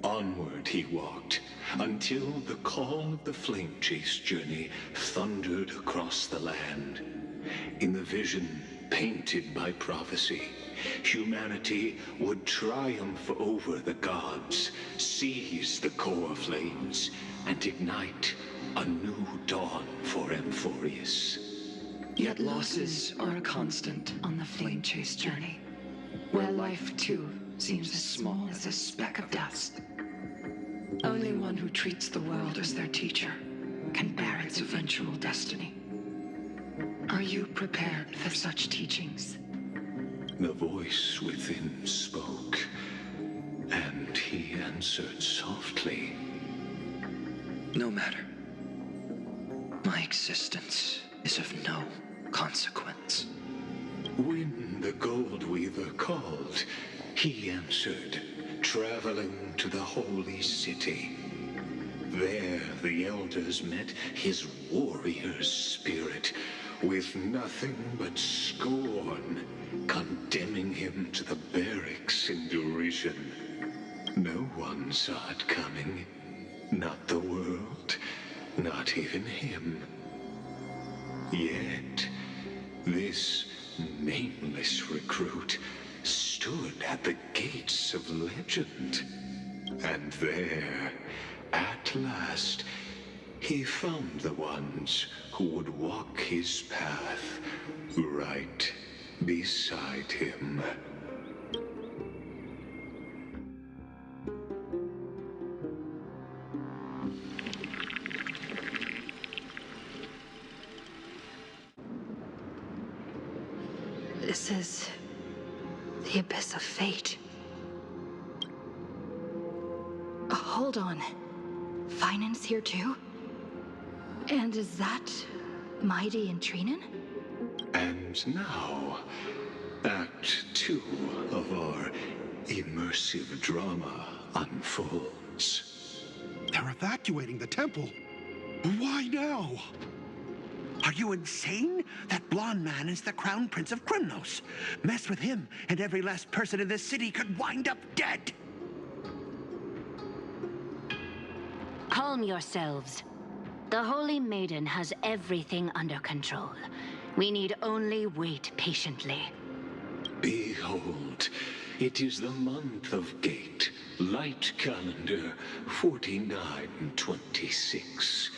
Onward he walked, until the call of the flame chase journey thundered across the land. In the vision painted by prophecy, humanity would triumph over the gods, seize the core flames, and ignite a new dawn for Amphorius. Yet losses are a constant on the flame chase journey, where life too seems as small as a speck of dust. Only one who treats the world as their teacher can bear its eventual destiny. Are you prepared for such teachings? The voice within spoke, and he answered softly. No matter. My existence is of no consequence. When the Gold Weaver called, he answered, traveling to the holy city. There the elders met his warrior spirit, with nothing but scorn, condemning him to the barracks in derision. No one saw it coming. Not the world, not even him. Yet, this nameless recruit stood at the gates of legend. And there, at last, he found the ones who would walk his path right beside him. This is the abyss of fate. Hold on. Finance here too? And is that Mighty and Trinen? And now, Act 2 of our immersive drama unfolds. They're evacuating the temple. Why now? Are you insane? That blonde man is the Crown Prince of Krymnos. Mess with him, and every last person in this city could wind up dead. Calm yourselves. The Holy Maiden has everything under control. We need only wait patiently. Behold, it is the month of Gate, light calendar 4926.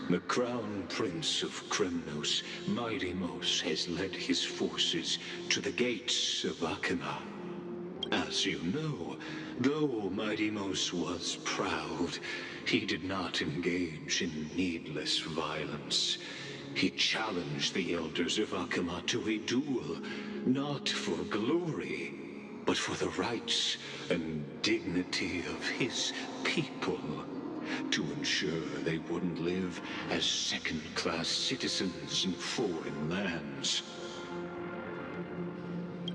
The Crown Prince of Krymnos, Midimos, has led his forces to the gates of Akima. As you know, though Midimos was proud, he did not engage in needless violence. He challenged the elders of Akima to a duel, not for glory, but for the rights and dignity of his people, to ensure they wouldn't live as second-class citizens in foreign lands.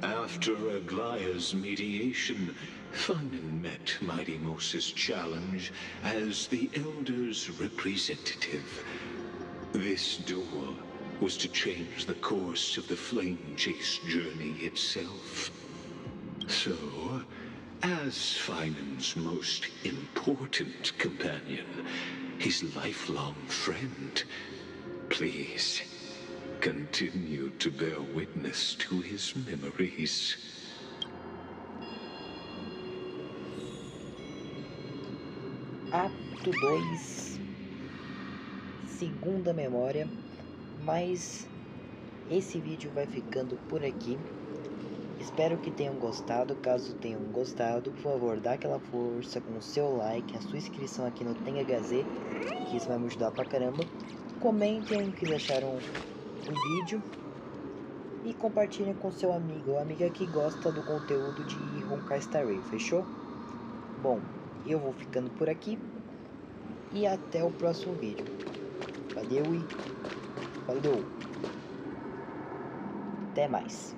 After Aglaya's mediation, Finan met Midimos' challenge as the Elder's representative. This duel was to change the course of the Flame Chase journey itself. So, as Finan's most important companion, his lifelong friend, please continue to bear witness to his memories. Ato 2, segunda memória, mas esse vídeo vai ficando por aqui. Espero que tenham gostado. Caso tenham gostado, por favor, dá aquela força com o seu like, a sua inscrição aqui no TengaHZ, que isso vai me ajudar pra caramba. Comentem o que acharam do vídeo e compartilhem com seu amigo ou amiga que gosta do conteúdo de Honkai Star Rail, fechou? Bom, eu vou ficando por aqui e até o próximo vídeo. Valeu e falou! Até mais!